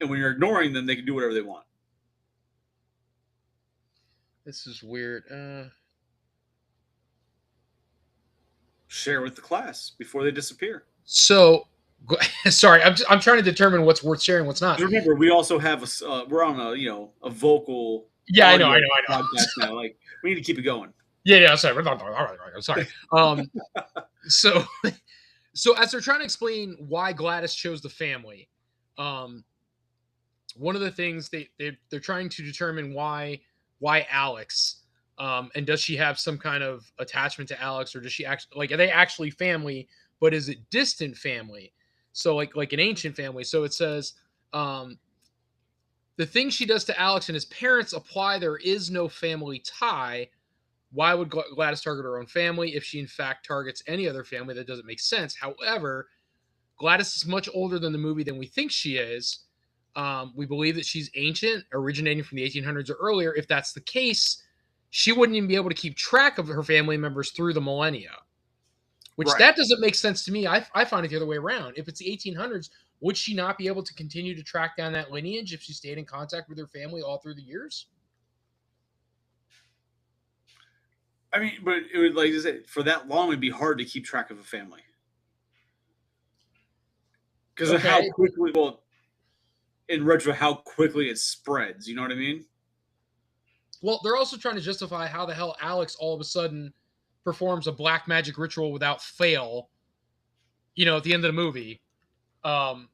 And when you're ignoring them, they can do whatever they want. This is weird. Share with the class before they disappear. So Sorry, I'm trying to determine what's worth sharing, what's not. Remember, we also have we're on a vocal Yeah, I know, audio I know, I know. podcast now. Like, we need to keep it going. Yeah, sorry. Sorry. So so as they're trying to explain why Gladys chose the family, um, one of the things they're trying to determine why Alex, and does she have some kind of attachment to Alex, or does she actually, like, are they actually family, but is it distant family? So like an ancient family. So it says, um, the thing she does to Alex and his parents apply there is no family tie. Why would Gladys target her own family? If she in fact targets any other family, that doesn't make sense. However, Gladys is much older than the movie than we think she is. We believe that she's ancient, originating from the 1800s or earlier. If that's the case, she wouldn't even be able to keep track of her family members through the millennia, which Right. that doesn't make sense to me. I find it the other way around. If it's the 1800s, would she not be able to continue to track down that lineage if she stayed in contact with her family all through the years? I mean, but it would, like I said, for that long, it'd be hard to keep track of a family because of how Okay. quickly, well, in retro, how quickly it spreads. You know what I mean? Well, they're also trying to justify how the hell Alex all of a sudden performs a black magic ritual without fail, at the end of the movie,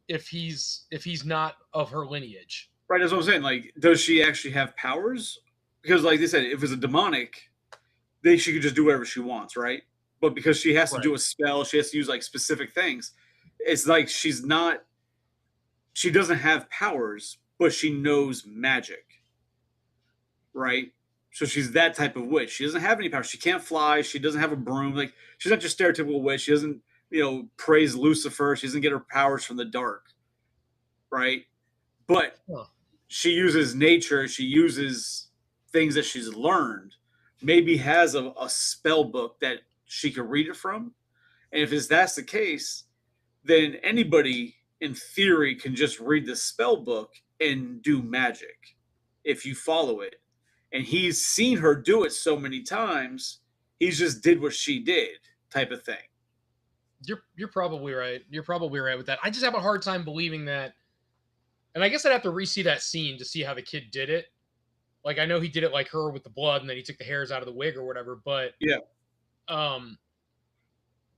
if he's not of her lineage. Right. That's what I'm saying. Like, does she actually have powers? Because, like they said, if it's a demonic, she could just do whatever she wants, right? But because she has to Right. do a spell, she has to use like specific things. It's like she's not. She doesn't have powers, but she knows magic, right? So she's that type of witch. She doesn't have any powers. She can't fly. She doesn't have a broom. Like, she's not just stereotypical witch. She doesn't, praise Lucifer. She doesn't get her powers from the dark, right? But Huh. she uses nature. She uses things that she's learned. Maybe has a spell book that she could read it from. And if that's the case, then anybody in theory can just read the spell book and do magic if you follow it. And he's seen her do it so many times, he's just did what she did, type of thing. You're probably right. You're probably right with that. I just have a hard time believing that. And I guess I'd have to re-see that scene to see how the kid did it. Like, I know he did it like her with the blood, and then he took the hairs out of the wig or whatever. But Yeah,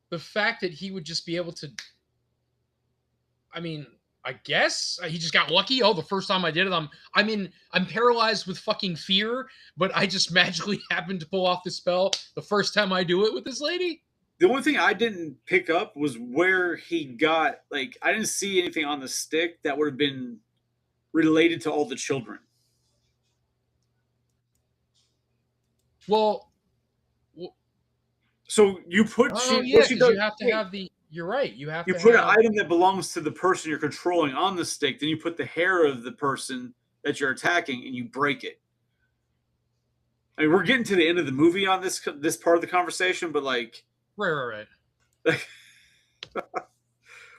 the fact that he would just be able to, I mean, I guess he just got lucky. Oh, the first time I did it, I'm paralyzed with fucking fear, but I just magically happened to pull off the spell the first time I do it with this lady. the only thing I didn't pick up was where he got, like, I didn't see anything on the stick that would have been related to all the children. Well, So you put oh yeah, what she because does. you have to have the. You're right. You have You to put an have. item that belongs to the person you're controlling on the stick, then you put the hair of the person that you're attacking, and you break it. I mean, we're getting to the end of the movie on this part of the conversation, but like, Right.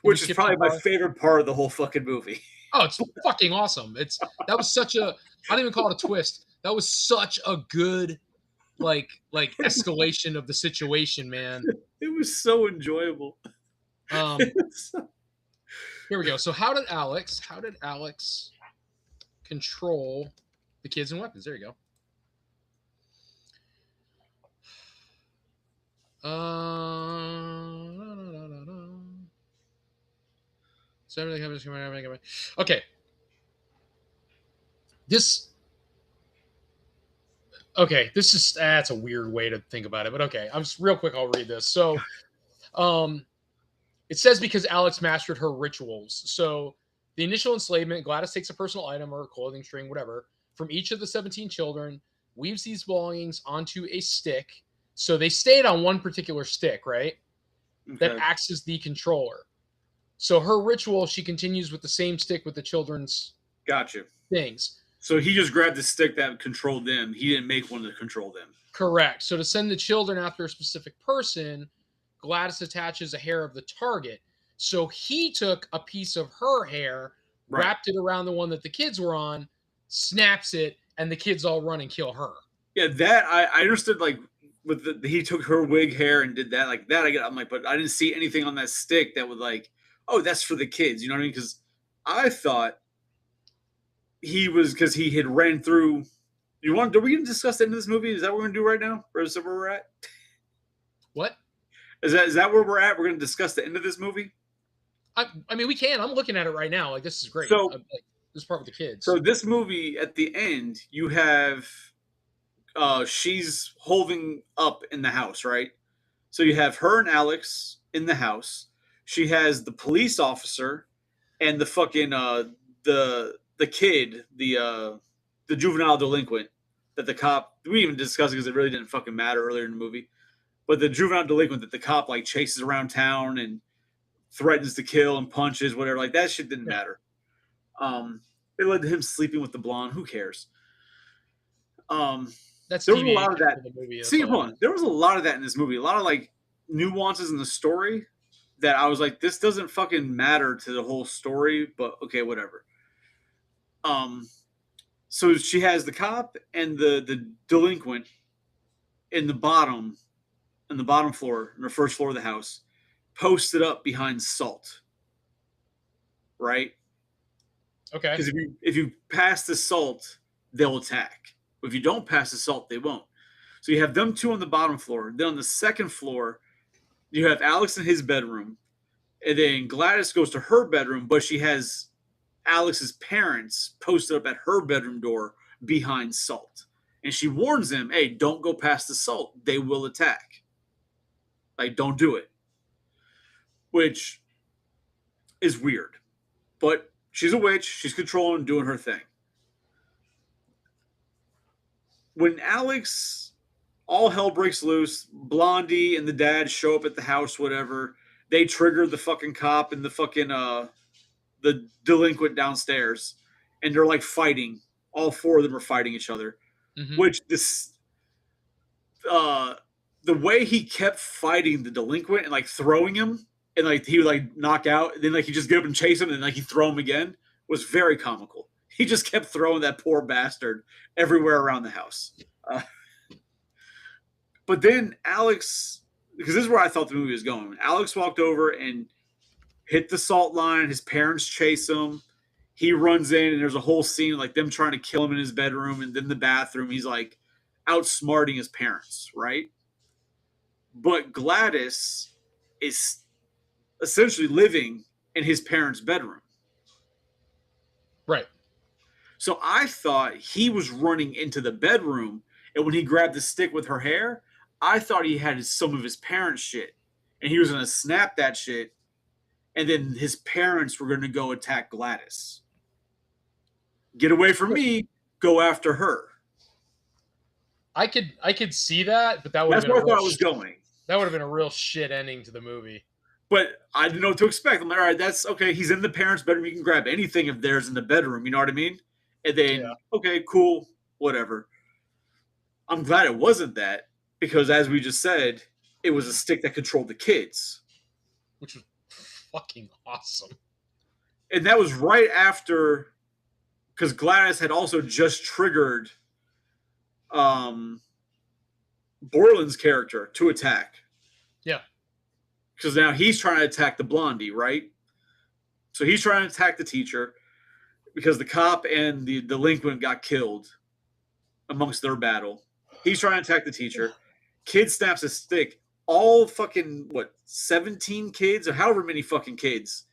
which is probably my favorite part of the whole fucking movie. Oh, it's fucking awesome. That was such a. I don't even call it a twist. That was such a good, like escalation of the situation, man. It was so enjoyable. Here we go. So how did Alex control the kids and weapons? There you go. Okay. This is that's a weird way to think about it, but okay. I'm just real quick. I'll read this. So, it says because Alex mastered her rituals. So, the initial enslavement, Gladys takes a personal item or a clothing string, whatever, from each of the 17 children, weaves these belongings onto a stick. So they stayed on one particular stick, right? Okay. That acts as the controller. So her ritual, she continues with the same stick with the children's things. So he just grabbed the stick that controlled them. He didn't make one to control them. Correct. So to send the children after a specific person, Gladys attaches a hair of the target. So he took a piece of her hair, wrapped it around the one that the kids were on, snaps it, and the kids all run and kill her. Yeah, that I understood. Like, with he took her wig hair and did that. Like that, I'm like, but I didn't see anything on that stick that would like, oh, that's for the kids. You know what I mean? Because I thought he was because he had ran through. You want? Are we going to discuss the end of this movie? Is that what we're going to do right now? Or is that where we're at? What? Is that where we're at? We're going to discuss the end of this movie. I mean, we can. I'm looking at it right now. Like, this is great. So, Like, this part with the kids. so this movie at the end, you have she's holding up in the house, right? So you have her and Alex in the house. She has the police officer and the fucking the kid, the juvenile delinquent that the cop we didn't even discussed because it really didn't fucking matter earlier in the movie. But the juvenile delinquent that the cop like chases around town and threatens to kill and punches, whatever, like that shit didn't matter. It led to him sleeping with the blonde. Who cares? That's There was a TVA lot of that. for the movie. See, hold on. There was a lot of that in this movie. A lot of like nuances in the story that I was like, this doesn't fucking matter to the whole story, but okay, whatever. So she has the cop and the delinquent in the bottom floor, in the first floor of the house, posted up behind Salt. Right? Okay. Because if you pass the Salt, they'll attack. But if you don't pass the Salt, they won't. So you have them two on the bottom floor. Then on the second floor, you have Alex in his bedroom. And then Gladys goes to her bedroom, but she has Alex's parents posted up at her bedroom door behind Salt. And she warns them, hey, don't go past the Salt. They will attack. Like, don't do it. Which is weird. But she's a witch. She's controlling and doing her thing. When Alex, all hell breaks loose, Blondie and the dad show up at the house, whatever, they trigger the fucking cop and the fucking the delinquent downstairs, and they're like fighting. All four of them are fighting each other. Mm-hmm. Which this the way he kept fighting the delinquent and like throwing him, and like he would like knock out, and then like he just get up and chase him, and like he throw him again, was very comical. He just kept throwing that poor bastard everywhere around the house. But then Alex, because this is where I thought the movie was going. Alex walked over and hit the Salt line. His parents chase him. He runs in, and there's a whole scene like them trying to kill him in his bedroom, and then the bathroom. He's like outsmarting his parents, right? But Gladys is essentially living in his parents' bedroom. Right. So I thought he was running into the bedroom, and when he grabbed the stick with her hair, I thought he had some of his parents' shit, and he was going to snap that shit, and then his parents were going to go attack Gladys. Get away from me, go after her. I could see that, but that would That's where I thought it was going. That would have been a real shit ending to the movie. But I didn't know what to expect. I'm like, all right, that's okay. He's in the parents' bedroom. You can grab anything of theirs in the bedroom. You know what I mean? And then, okay, cool, whatever. I'm glad it wasn't that, because as we just said, it was a stick that controlled the kids. Which was fucking awesome. And that was right after, because Gladys had also just triggered Borland's character to attack. Yeah. Because now he's trying to attack the Blondie, right? So he's trying to attack the teacher because the cop and the delinquent got killed amongst their battle. He's trying to attack the teacher. Kid snaps a stick. All fucking, 17 kids or however many fucking kids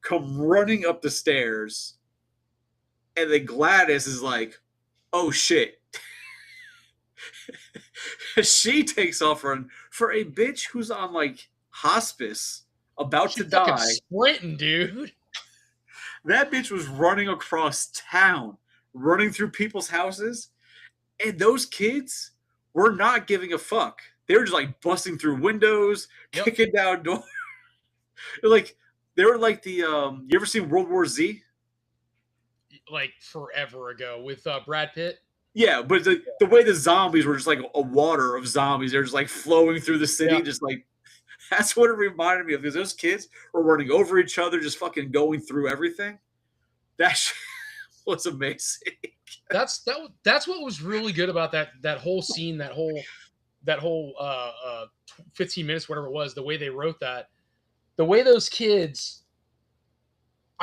come running up the stairs. And then Gladys is like, oh shit. She takes off running for a bitch who's on like hospice, about to die. Sprinting, dude. That bitch was running across town, running through people's houses, and those kids were not giving a fuck. They were just like busting through windows, kicking down doors. They were like the you ever seen World War Z? Like forever ago with Brad Pitt. Yeah, but the way the zombies were just like a water of zombies. They're just like flowing through the city, just like. That's what it reminded me of, because those kids were running over each other, just fucking going through everything. That was amazing. That's what was really good about that whole scene, that whole 15 minutes, whatever it was, the way they wrote that, the way those kids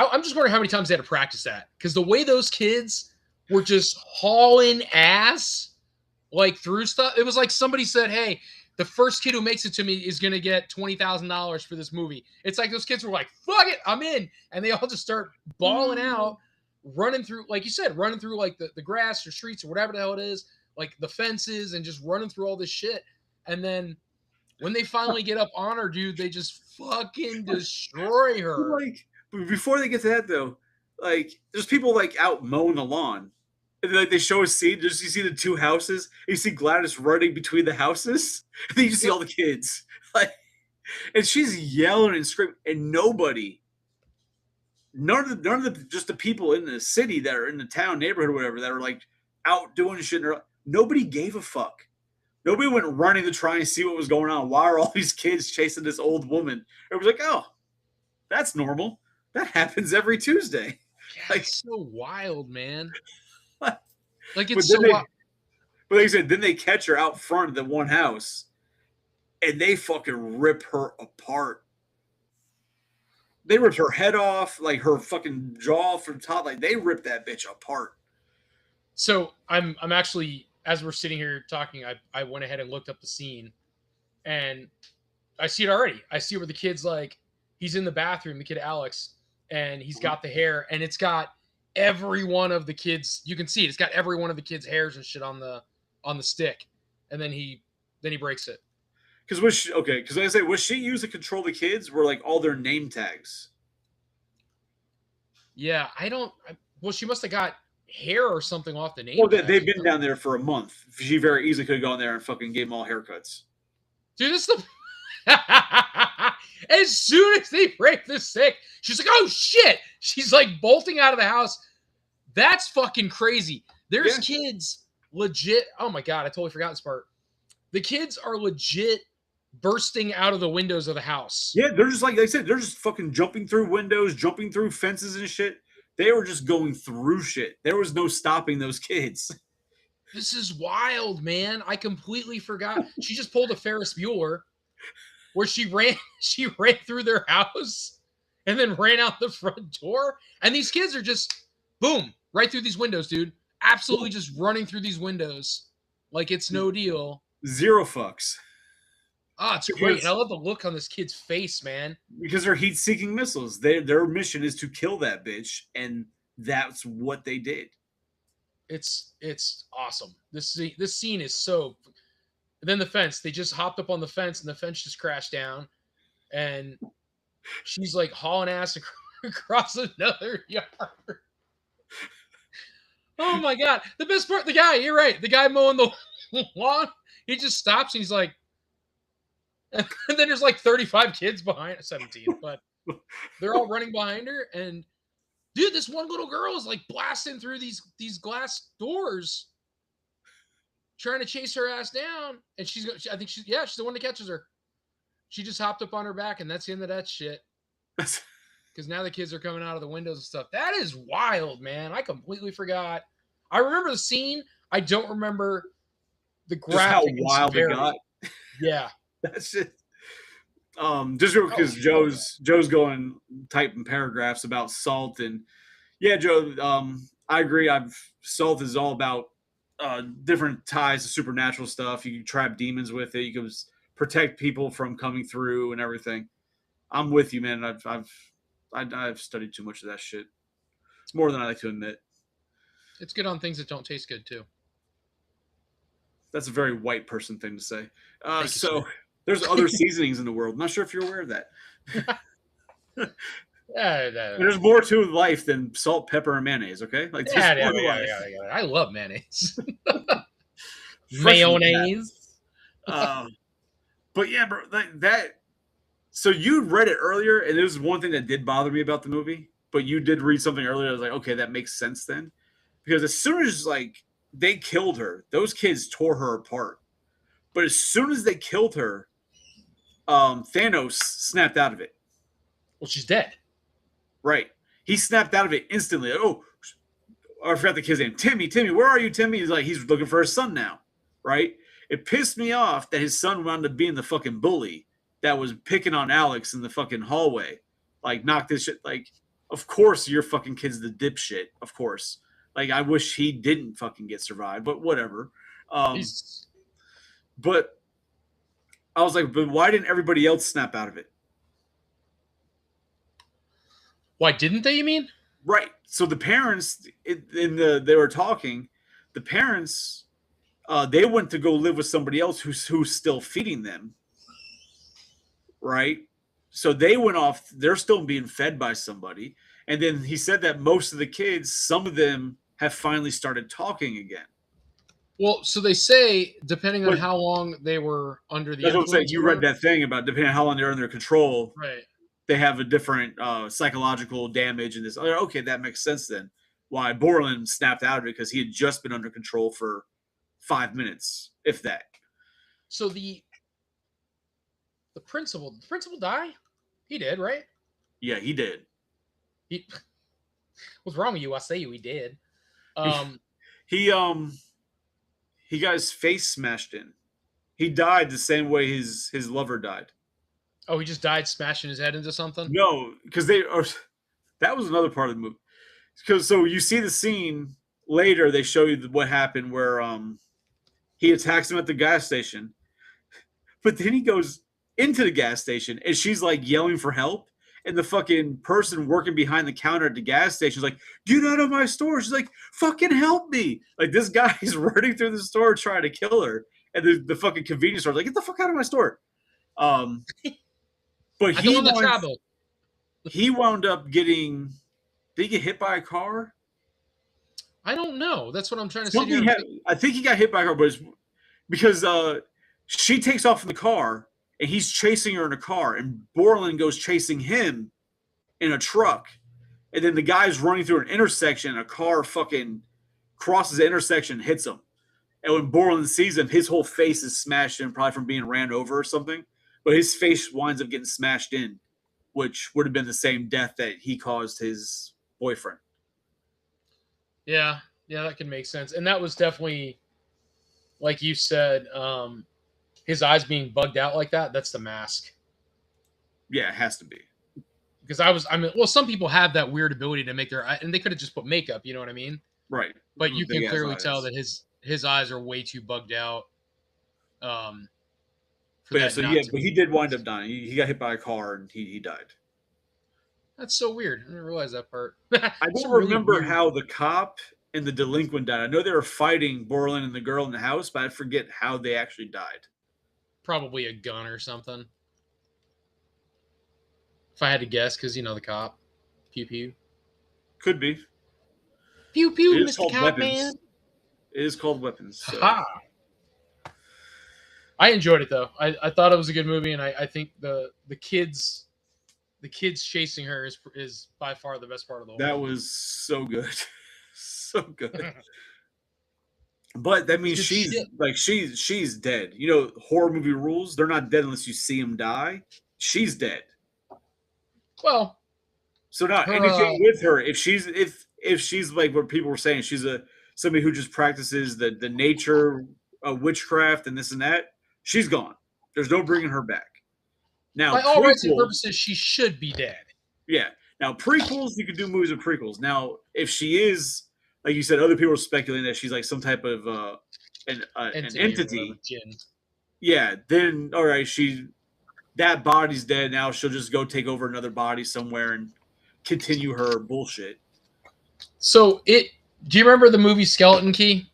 I'm just wondering how many times they had to practice that, because the way those kids were just hauling ass like through stuff, it was like somebody said, "Hey, the first kid who makes it to me is gonna get $20,000 for this movie." It's like those kids were like, "Fuck it, I'm in," and they all just start balling out, running through, like you said, running through like the grass or streets or whatever the hell it is, like the fences, and just running through all this shit. And then when they finally get up on her, dude, they just fucking destroy her. Like, before they get to that though, like there's people like out mowing the lawn. And like they show a scene, just you see the two houses, and you see Gladys running between the houses, and then you just see all the kids. Like, and she's yelling and screaming, and none of the just the people in the city that are in the town neighborhood or whatever that are like out doing shit. Nobody gave a fuck. Nobody went running to try and see what was going on. Why are all these kids chasing this old woman? It was like, oh, that's normal. That happens every Tuesday. Yeah, like, it's so wild, man. Like it's so wild. But like I said, then they catch her out front of the one house, and they fucking rip her apart. They ripped her head off, like her fucking jaw from top. Like they ripped that bitch apart. So I'm actually, as we're sitting here talking, I went ahead and looked up the scene, and I see it already. I see where the kid's like, he's in the bathroom, the kid Alex, and he's got the hair, and it's got every one of the kids. You can see it. It's got every one of the kids' hairs and shit on the stick, and then he breaks it. Because because like I say, what she used to control the kids were like all their name tags. Yeah, well, she must have got hair or something off the name. Well, they've been down there for a month. She very easily could have gone there and fucking gave them all haircuts. Dude, this is the as soon as they break the stick, she's like, "Oh shit!" She's like bolting out of the house. That's fucking crazy. There's kids legit. Oh my god, I totally forgot this part. The kids are legit bursting out of the windows of the house. Yeah, they're just like I said, they're just fucking jumping through windows, jumping through fences and shit. They were just going through shit. There was no stopping those kids. This is wild, man. I completely forgot. She just pulled a Ferris Bueller where she ran through their house and then ran out the front door. And these kids are just, boom, right through these windows, dude. Absolutely just running through these windows like it's no deal. Zero fucks. Ah, it's great. And I love the look on this kid's face, man. Because they're heat-seeking missiles. Their mission is to kill that bitch, and that's what they did. It's awesome. This scene is so. And then the fence. They just hopped up on the fence, and the fence just crashed down, and she's like hauling ass across another yard. Oh my god! The best part, the guy. You're right. The guy mowing the lawn. He just stops, and he's like. And then there's like 35 kids behind 17, but they're all running behind her. And dude, this one little girl is like blasting through these glass doors, trying to chase her ass down. And I think she's the one that catches her. She just hopped up on her back, and that's the end of that shit. Because now the kids are coming out of the windows and stuff. That is wild, man. I completely forgot. I remember the scene. I don't remember the graphic. Just how wild it got. Yeah. That's it. Just because Joe's going typing paragraphs about Salt, and yeah, Joe, I agree. Salt is all about different ties to supernatural stuff. You can trap demons with it. You can protect people from coming through and everything. I'm with you, man. I've studied too much of that shit. It's more than I like to admit. It's good on things that don't taste good too. That's a very white person thing to say. There's other seasonings in the world. I'm not sure if you're aware of that. There's more to life than salt, pepper, and mayonnaise. Okay, like I love mayonnaise. Mayonnaise. But yeah, bro, that. So you read it earlier, and it was one thing that did bother me about the movie. But you did read something earlier. I was like, okay, that makes sense then, because as soon as like they killed her, those kids tore her apart. But as soon as they killed her, Thanos snapped out of it. Well, she's dead. Right. He snapped out of it instantly. Oh, I forgot the kid's name. Timmy, where are you, Timmy? He's looking for his son now. Right? It pissed me off that his son wound up being the fucking bully that was picking on Alex in the fucking hallway. Like, knocked this shit. Like, Of course, your fucking kid's the dipshit. Of course. Like, I wish he didn't fucking get survived, but whatever. Jesus. But I was like, but why didn't everybody else snap out of it? Why didn't they, you mean? Right. So the parents they were talking, the parents they went to go live with somebody else who's still feeding them. Right? So they went off, they're still being fed by somebody. And then he said that most of the kids, some of them have finally started talking again. Well, so they say, depending on how long they were under the That's what I'm saying. influence. You read that thing about depending on how long they're under control. Right. They have a different psychological damage in this. Okay, that makes sense then. Why Borland snapped out of it, because he had just been under control for 5 minutes, if that. So the principal die? He did, right? Yeah, he did. What's wrong with you? I say he did. He got his face smashed in. He died the same way his lover died. Oh, he just died smashing his head into something? No, because that was another part of the movie. Because so you see the scene later, they show you what happened where he attacks him at the gas station, but then he goes into the gas station and she's like yelling for help, and the fucking person working behind the counter at the gas station is like, "Get out of my store!" She's like, "Fucking help me!" Like, this guy is running through the store trying to kill her, and the fucking convenience store is like, "Get the fuck out of my store!" But he wound up getting. Did he get hit by a car? I don't know. That's what I'm trying to say. I think he got hit by a car, but it's because she takes off in the car and he's chasing her in a car, and Borland goes chasing him in a truck, and then the guy's running through an intersection, and a car fucking crosses the intersection and hits him. And when Borland sees him, his whole face is smashed in, probably from being ran over or something. But his face winds up getting smashed in, which would have been the same death that he caused his boyfriend. Yeah, that can make sense. And that was definitely, like you said, his eyes being bugged out like that. That's the mask. Yeah, it has to be. Because some people have that weird ability to make their eye, and they could have just put makeup. You know what I mean? Right. But you can clearly tell that his eyes are way too bugged out. But he did wind up dying. He got hit by a car and he died. That's so weird. I didn't realize that part. I don't remember how the cop and the delinquent died. I know they were fighting Borland and the girl in the house, but I forget how they actually died. Probably a gun or something. If I had to guess, because the cop. Pew pew. Could be. Pew pew, Mr. Cop Man. It is called Weapons. So. I enjoyed it though. I thought it was a good movie, and I think the kids chasing her is by far the best part of the whole movie. That was so good. So good. But that means she's dead. Horror movie rules, they're not dead unless you see them die. She's dead. Well, so not anything with her. If she's like what people were saying, she's somebody who just practices the nature of witchcraft and this and that, she's gone. There's no bringing her back. Now, by all rights and purposes, she should be dead. Yeah. Now, prequels, you could do movies with prequels. Now, if she is, like you said, other people are speculating that she's like some type of an entity. Yeah. Then, all right, that body's dead. Now she'll just go take over another body somewhere and continue her bullshit. So do you remember the movie Skeleton Key?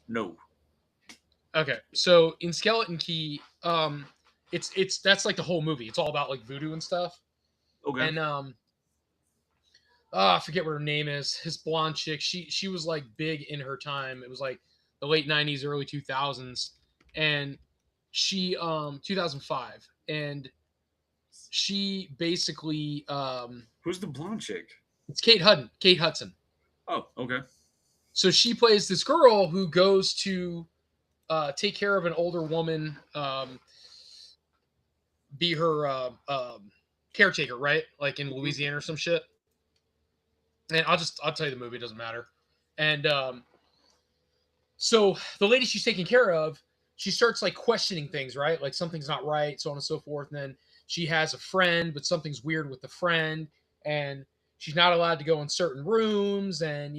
No. Okay. So in Skeleton Key, that's like the whole movie. It's all about like voodoo and stuff. Okay. And I forget what her name is. This blonde chick. She was like big in her time. It was like the late 90s, early 2000s, and she 2005, and she basically who's the blonde chick? It's Kate Hudson. Oh, okay. So she plays this girl who goes to take care of an older woman, be her caretaker, right? Like in Louisiana or some shit. And I'll tell you the movie, it doesn't matter. And so the lady she's taking care of, she starts like questioning things, right? Like something's not right, so on and so forth. And then she has a friend, but something's weird with the friend. And she's not allowed to go in certain rooms, and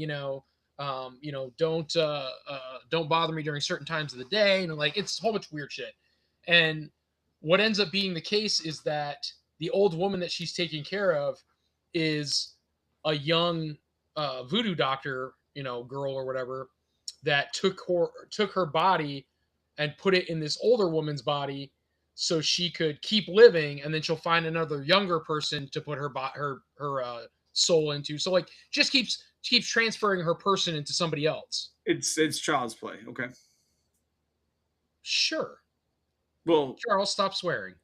don't bother me during certain times of the day, and like it's a whole bunch of weird shit. And what ends up being the case is that the old woman that she's taking care of is a young voodoo doctor, girl or whatever, that took her body and put it in this older woman's body so she could keep living, and then she'll find another younger person to put her soul into. So like just keeps transferring her person into somebody else. It's child's play. Okay. Sure. Well, Charles, stop swearing.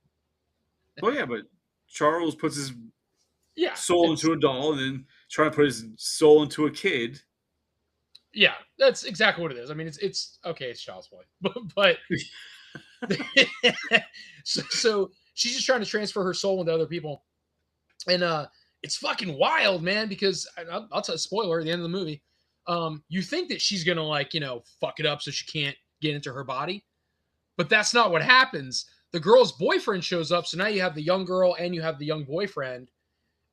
well, yeah, but Charles puts his Yeah. soul into a doll and then trying to put his soul into a kid. Yeah, that's exactly what it is. I mean, it's okay. It's child's play, but so she's just trying to transfer her soul into other people, and it's fucking wild, man. Because I'll tell you, spoiler at the end of the movie. You think that she's gonna like fuck it up so she can't get into her body, but that's not what happens. The girl's boyfriend shows up, so now you have the young girl and you have the young boyfriend,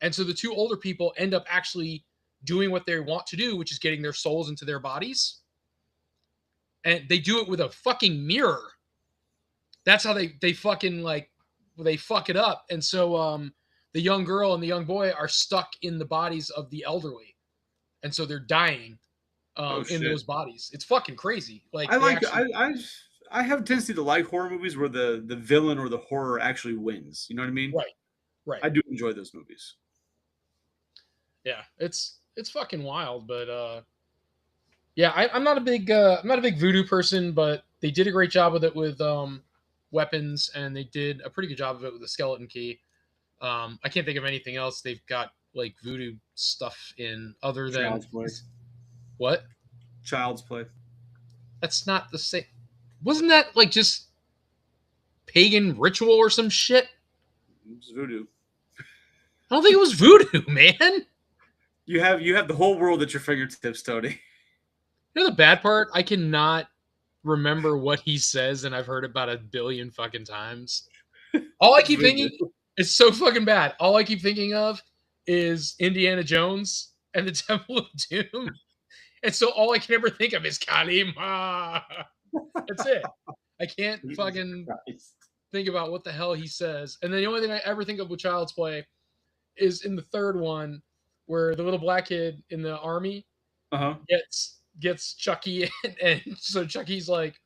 and so the two older people end up actually doing what they want to do, which is getting their souls into their bodies. And they do it with a fucking mirror. That's how they fucking like they fuck it up. And so the young girl and the young boy are stuck in the bodies of the elderly. And so they're dying in those bodies. It's fucking crazy. Like I have a tendency to like horror movies where the villain or the horror actually wins. You know what I mean? Right. I do enjoy those movies. Yeah, it's fucking wild, but yeah, I'm not a big voodoo person, but they did a great job with it with weapons, and they did a pretty good job of it with the skeleton key. I can't think of anything else they've got like voodoo stuff in other than Child's Play. What? Child's Play. That's not the same. Wasn't that like just pagan ritual or some shit? It was voodoo. I don't think it was voodoo, man. You have the whole world at your fingertips, Tony. You know the bad part? I cannot remember what he says, and I've heard about a billion fucking times. All I keep thinking is so fucking bad. All I keep thinking of is Indiana Jones and the Temple of Doom. And so all I can ever think of is Kalima. That's it. I can't fucking think about what the hell he says. And then the only thing I ever think of with Child's Play is in the third one where the little black kid in the army gets Chucky, and so Chucky's like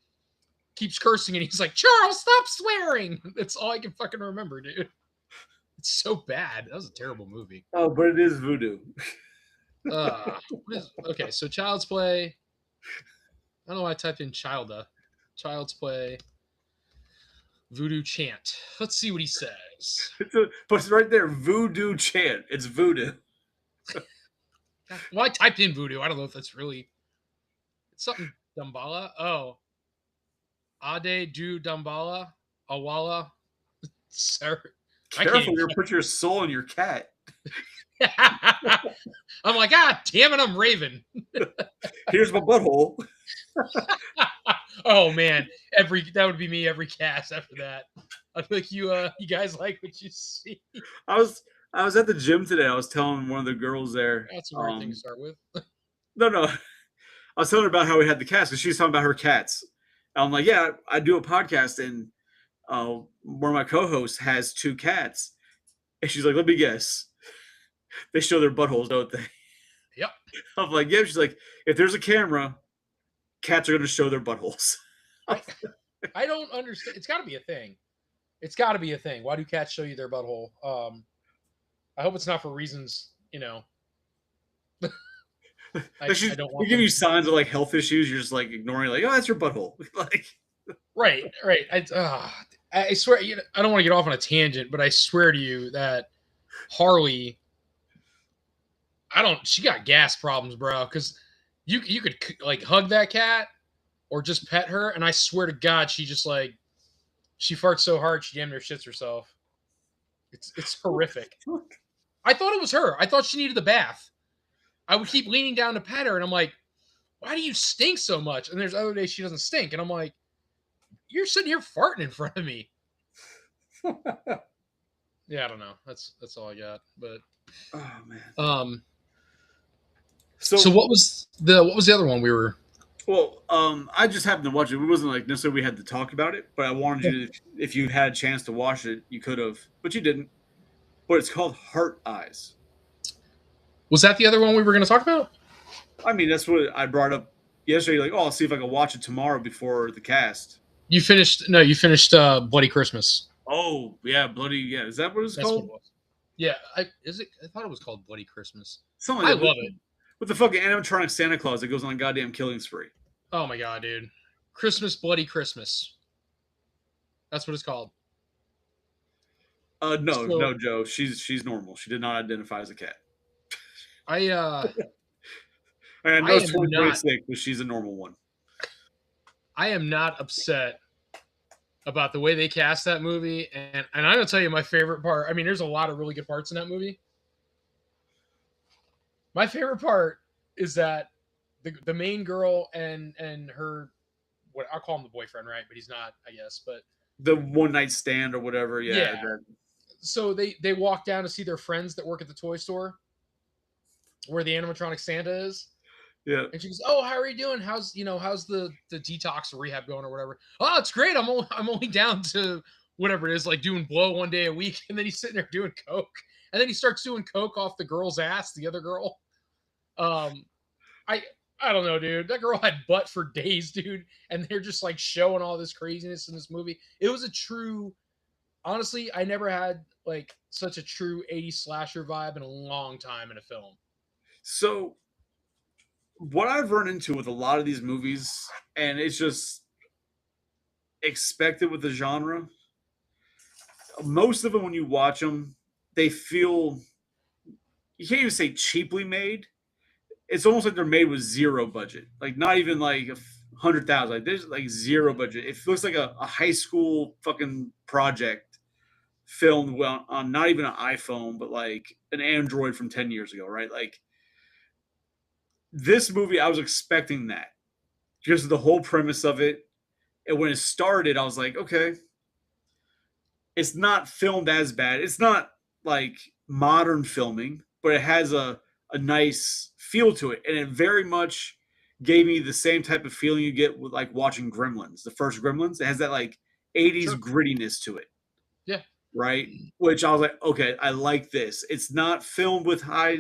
keeps cursing, and he's like, Charles, stop swearing. That's all I can fucking remember, dude. It's so bad. That was a terrible movie. Oh, but it is voodoo. Okay, so Child's Play. I don't know why I typed in Child's Play voodoo chant. Let's see what he says. But it's right there, voodoo chant. It's voodoo. Well, I typed in voodoo. I don't know if that's really. It's something Dambala. Oh, Ade do Dambala Awala. Sir, careful, you'll put your soul in your cat. I'm like, ah, damn it, I'm Raven. Here's my butthole. Oh man, that would be me every cast after that. I think you guys like what you see. I was at the gym today. I was telling one of the girls there. That's a weird thing to start with. No. I was telling her about how we had the cats, because she's talking about her cats. And I'm like, yeah, I do a podcast, and one of my co-hosts has 2 cats. And she's like, let me guess. They show their buttholes, don't they? Yep. I'm like, yeah. She's like, if there's a camera, cats are going to show their buttholes. I don't understand. It's got to be a thing. It's got to be a thing. Why do cats show you their butthole? I hope it's not for reasons, I don't want. They give you signs of like health issues. You're just like ignoring, like, oh, that's your butthole. Like, right. I swear, I don't want to get off on a tangent, but I swear to you that Harley, she got gas problems, bro. Because you could like hug that cat or just pet her, and I swear to God, she just like she farts so hard she damn near shits herself. It's horrific. I thought it was her. I thought she needed the bath. I would keep leaning down to pet her, and I'm like, why do you stink so much? And there's other days she doesn't stink, and I'm like, you're sitting here farting in front of me. Yeah, I don't know. That's all I got. But Oh man. So what was the other one we were? Well, I just happened to watch it. It wasn't like necessarily we had to talk about it, but I wanted you to, if you had a chance to watch it, you could have, but you didn't. But it's called Heart Eyes. Was that the other one we were going to talk about? I mean, that's what I brought up yesterday. Like, oh, I'll see if I can watch it tomorrow before the cast. You finished Bloody Christmas. Oh yeah, bloody yeah. Is that what it's That's called? what it was. Yeah, I thought it was called Bloody Christmas. Something like I that. love it. With the fucking animatronic Santa Claus that goes on a goddamn killing spree. Oh my god, dude! Bloody Christmas. That's what it's called. No, Joe. She's normal. She did not identify as a cat. I know it's 2026, but she's a normal one. I am not upset about the way they cast that movie, and I'm gonna tell you my favorite part. I mean, there's a lot of really good parts in that movie. My favorite part is that the main girl and her, what I'll call him the boyfriend, right? But he's not, I guess. But the one night stand or whatever, yeah. So they walk down to see their friends that work at the toy store, where the animatronic Santa is. Yeah. And she goes, "Oh, how are you doing? How's the detox or rehab going or whatever?" "Oh, it's great. I'm only down to whatever it is, like doing blow one day a week." And then he's sitting there doing coke, and then he starts doing coke off the girl's ass, the other girl. I don't know, dude. That girl had butt for days, dude, and they're just like showing all this craziness in this movie. It was a true, honestly, I never had like such a true 80s slasher vibe in a long time in a film. So what I've run into with a lot of these movies, and it's just expected with the genre, most of them when you watch them, they feel, you can't even say cheaply made. It's almost like they're made with zero budget, like not even like 100,000. Like there's like zero budget. It looks like a high school fucking project filmed on not even an iPhone, but like an Android from 10 years ago, right? Like this movie, I was expecting that because of the whole premise of it. And when it started, I was like, okay, it's not filmed as bad. It's not like modern filming, but it has a nice feel to it. And it very much gave me the same type of feeling you get with like watching Gremlins, the first Gremlins. It has that like 80s grittiness to it. Yeah. Right. Which I was like, okay, I like this. It's not filmed with high,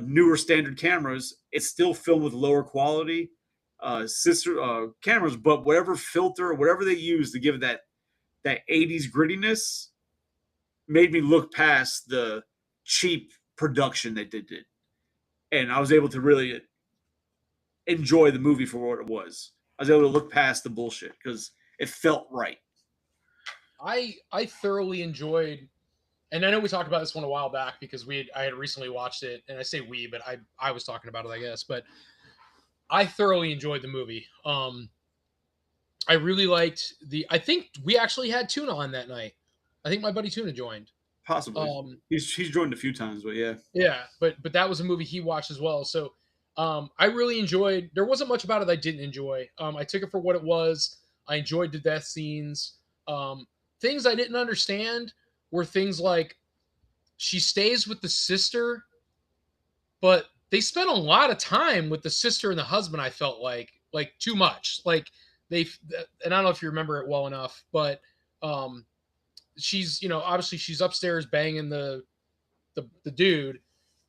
newer standard cameras. It's still filmed with lower quality sister cameras, but whatever filter, whatever they use to give it that 80s grittiness made me look past the cheap production that they did. And I was able to really enjoy the movie for what it was. I was able to look past the bullshit because it felt right. I thoroughly enjoyed, and I know we talked about this one a while back because I had recently watched it, and I say we, but I was talking about it, I guess. But I thoroughly enjoyed the movie. I really liked I think we actually had Tuna on that night. I think my buddy Tuna joined. Possibly. He's joined a few times, but yeah. Yeah, but that was a movie he watched as well. So I really enjoyed. There wasn't much about it I didn't enjoy. I took it for what it was. I enjoyed the death scenes. Things I didn't understand were things like she stays with the sister, but they spent a lot of time with the sister and the husband. I felt like too much. Like and I don't know if you remember it well enough, but she's obviously she's upstairs banging the dude,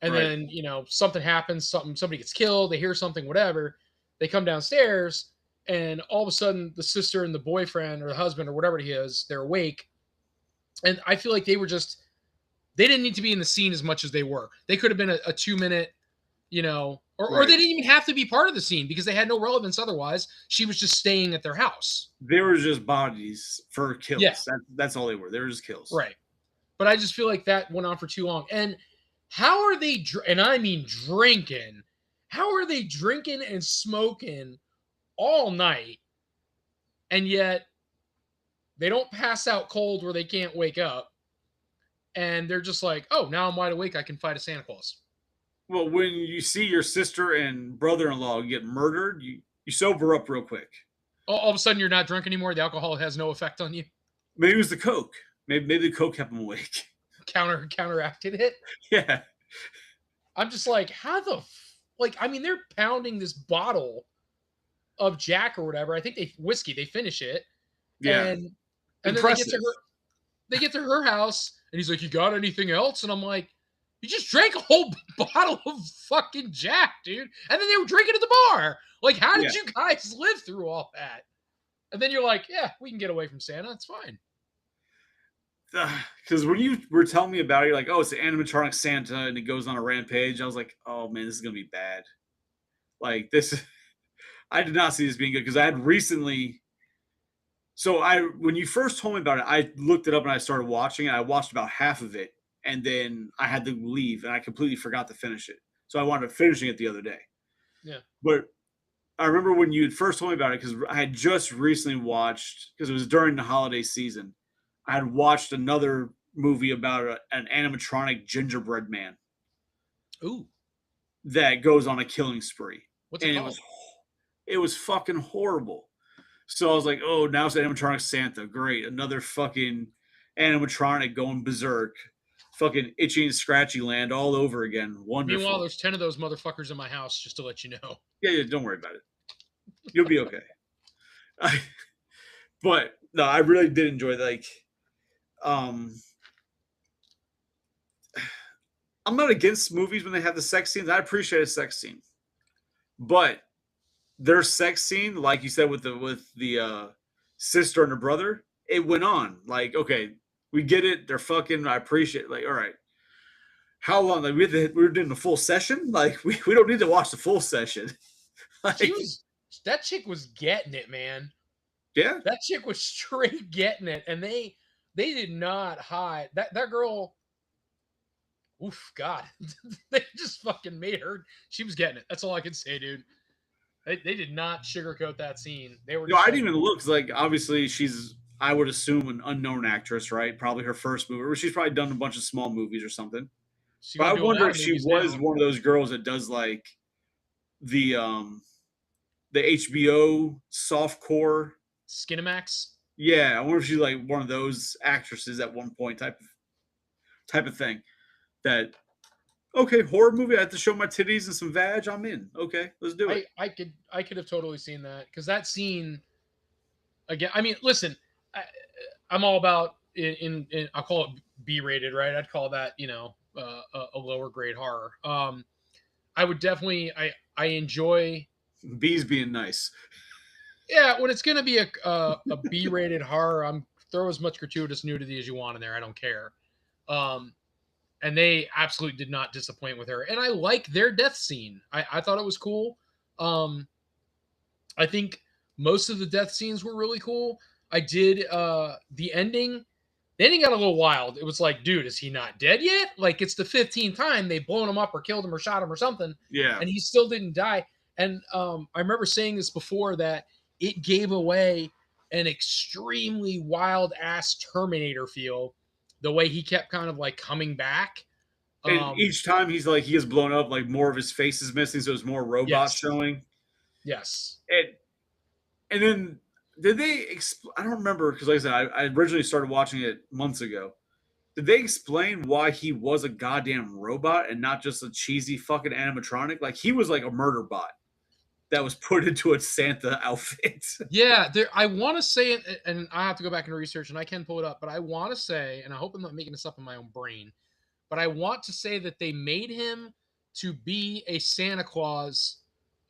and then something happens, somebody gets killed, they hear something, whatever, they come downstairs, and all of a sudden the sister and the boyfriend or the husband or whatever he is, they're awake, and I feel like they didn't need to be in the scene as much as they were. They could have been a 2-minute, or they didn't even have to be part of the scene because they had no relevance otherwise. She was just staying at their house. They were just bodies for kills. Yeah. That's all they were. They were just kills. Right. But I just feel like that went on for too long. And how are they, and I mean drinking, how are they drinking and smoking all night, and yet they don't pass out cold where they can't wake up, and they're just like, oh, now I'm wide awake, I can fight a Santa Claus. Well, when you see your sister and brother-in-law get murdered, you sober up real quick. All of a sudden, you're not drunk anymore? The alcohol has no effect on you? Maybe it was the Coke. Maybe the coke kept him awake. Counteracted it. Yeah. I'm just like, how the like? I mean, they're pounding this bottle of Jack or whatever. I think whiskey. They finish it, Yeah. and then Impressive. they get to her house, and he's like, "You got anything else?" And I'm like, "You just drank a whole bottle of fucking Jack, dude." And then they were drinking at the bar. Like, how did you guys live through all that? And then you're like, "Yeah, we can get away from Santa. It's fine." Because when you were telling me about it, you're like, "Oh, it's an animatronic Santa," and it goes on a rampage. I was like, "Oh man, this is gonna be bad." Like this, I did not see this being good because I had recently. So when you first told me about it, I looked it up and I started watching it. I watched about half of it, and then I had to leave, and I completely forgot to finish it. So I wound up finishing it the other day. Yeah. But I remember when you had first told me about it because I had just recently watched, because it was during the holiday season. I had watched another movie about an animatronic gingerbread man Ooh. that goes on a killing spree. What's it called? It was fucking horrible. So I was like, oh, now it's animatronic Santa. Great. Another fucking animatronic going berserk. Fucking itchy and scratchy land all over again. Wonderful. Meanwhile, there's 10 of those motherfuckers in my house, just to let you know. Yeah, don't worry about it. You'll be okay. But no, I really did enjoy I'm not against movies when they have the sex scenes. I appreciate a sex scene. But their sex scene, like you said with the sister and her brother, it went on. Like, okay, we get it. They're fucking. I appreciate it. Like, all right. How long? Like we were doing the full session. Like we don't need to watch the full session. Like, that chick was getting it, man. Yeah, that chick was straight getting it, and they did not hide that girl. Oof, God, they just fucking made her. She was getting it. That's all I can say, dude. They did not sugarcoat that scene. They were. I didn't even look. Like, obviously, she's, I would assume, an unknown actress, right? Probably her first movie, or she's probably done a bunch of small movies or something. But I wonder if she was one of those girls that does like the HBO softcore Skinamax. Yeah, I wonder if she's like one of those actresses at one point, type of thing. That, okay, horror movie. I have to show my titties and some vag. I'm in. Okay, let's do it. I could have totally seen that, because that scene. Again, I mean, listen, I'm all about in I'll call it B-rated, right? I'd call that, a lower grade horror. I would definitely I enjoy B's being nice. Yeah, when it's gonna be a B-rated horror, I'm throw as much gratuitous nudity as you want in there. I don't care. And they absolutely did not disappoint with her. And I like their death scene. I thought it was cool. I think most of the death scenes were really cool. I did the ending. The ending got a little wild. It was like, dude, is he not dead yet? Like, it's the 15th time they've blown him up or killed him or shot him or something. Yeah. And he still didn't die. And I remember saying this before, that it gave away an extremely wild ass Terminator feel, the way he kept kind of like coming back. And each time he is blown up, like more of his face is missing, so there's more robots showing. Yes. And then did they? I don't remember, because like I said, I originally started watching it months ago. Did they explain why he was a goddamn robot and not just a cheesy fucking animatronic? Like, he was like a murder bot that was put into a Santa outfit. Yeah, I want to say it, and I have to go back and research, and I can pull it up, but I want to say, and I hope I'm not making this up in my own brain, but I want to say that they made him to be a Santa Claus,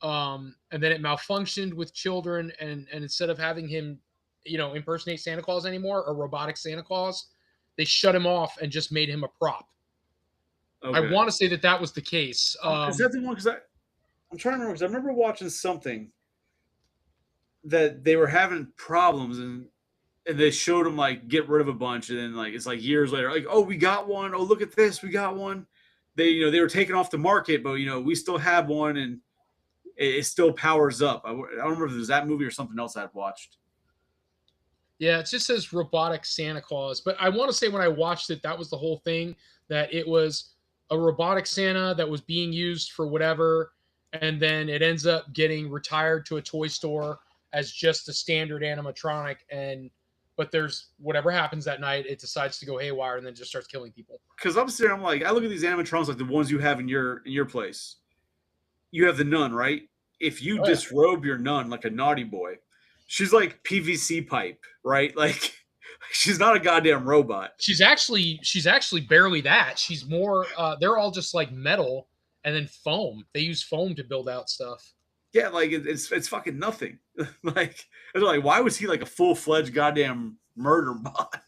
and then it malfunctioned with children, and instead of having him, impersonate Santa Claus anymore, or robotic Santa Claus, they shut him off and just made him a prop. Okay. I want to say that was the case. Is that the one? Because I'm trying to remember, because I remember watching something that they were having problems, and they showed them like get rid of a bunch, and then like it's like years later, like, oh, we got one. Oh, look at this, we got one. They were taken off the market, but we still have one, and it still powers up. I don't remember if it was that movie or something else I'd watched. Yeah, it just says robotic Santa Claus, but I want to say when I watched it, that was the whole thing, that it was a robotic Santa that was being used for whatever, and then it ends up getting retired to a toy store as just a standard animatronic, and but there's whatever happens that night, it decides to go haywire and then just starts killing people. Because I'm sitting, I'm like, I look at these animatronics like the ones you have in your place. You have the nun, right? If you Oh, yeah. disrobe your nun like a naughty boy, she's like PVC pipe, right? Like she's not a goddamn robot. She's actually barely that. She's more. They're all just like metal and then foam. They use foam to build out stuff. Yeah, like it's fucking nothing. Like they're like, why was he like a full-fledged goddamn murder bot?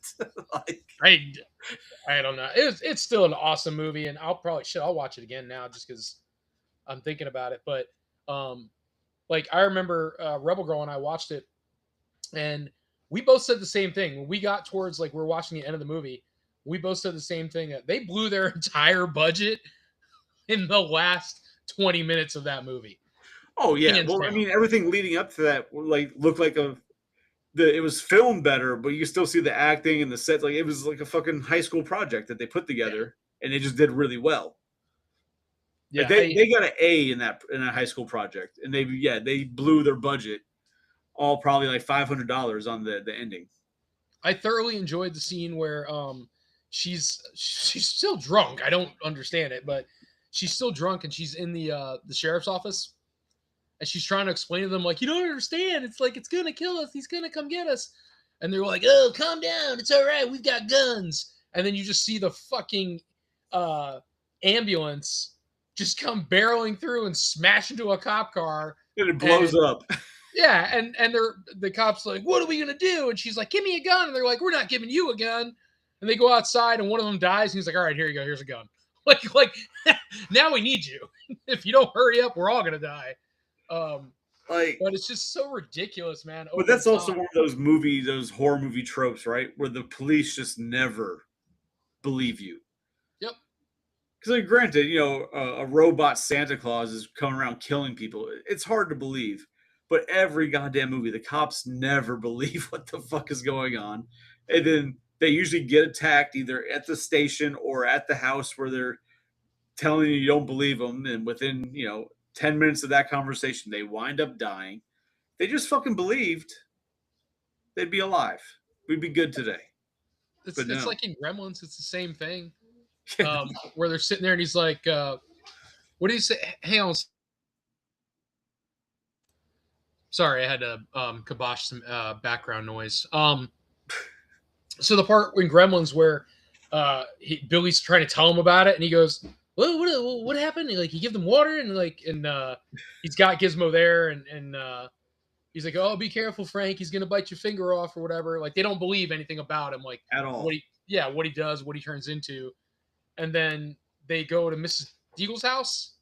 Like, I don't know. It's still an awesome movie, and I'll watch it again now just because I'm thinking about it. But like I remember Rebel Girl and I watched it, and we both said the same thing when we got towards like we're watching the end of the movie. We both said the same thing that they blew their entire budget in the last 20 minutes of that movie. oh yeah, Hands well, I down. mean, everything leading up to that like looked like it was filmed better, but you can still see the acting and the sets. Like it was like a fucking high school project that they put together, and they just did really well. Yeah, Like they got an A in that high school project, and they blew their budget all probably like $500 on the ending. I thoroughly enjoyed the scene where she's still drunk. I don't understand it, but she's still drunk and she's in the sheriff's office and she's trying to explain to them like, you don't understand. It's like it's gonna kill us. He's gonna come get us. And they're like, oh, calm down. It's all right. We've got guns. And then you just see the fucking ambulance just come barreling through and smash into a cop car. And it blows up. Yeah, and the cops like, what are we gonna do? And she's like, give me a gun. And they're like, we're not giving you a gun. And they go outside, and one of them dies. And he's like, all right, here you go. Here's a gun. Like now we need you. If you don't hurry up, we're all gonna die. Like, but it's just so ridiculous, man. but that's also one of those horror movie tropes, right? Where the police just never believe you. Yep. Because, like, granted, a robot Santa Claus is coming around killing people. It's hard to believe. But every goddamn movie, the cops never believe what the fuck is going on. And then they usually get attacked either at the station or at the house where they're telling you don't believe them. And within, 10 minutes of that conversation, they wind up dying. They just fucking believed they'd be alive. We'd be good today. It's like in Gremlins, it's the same thing. Yeah. Where they're sitting there and he's like, what do you say? Hang on. Sorry, I had to kibosh some background noise. So the part in Gremlins where Billy's trying to tell him about it, and he goes, what happened? And, like, he give them water, and he's got Gizmo there, and he's like, oh, be careful, Frank. He's gonna bite your finger off or whatever. Like, they don't believe anything about him, like at all. What he does, what he turns into, and then they go to Mrs. Deagle's house.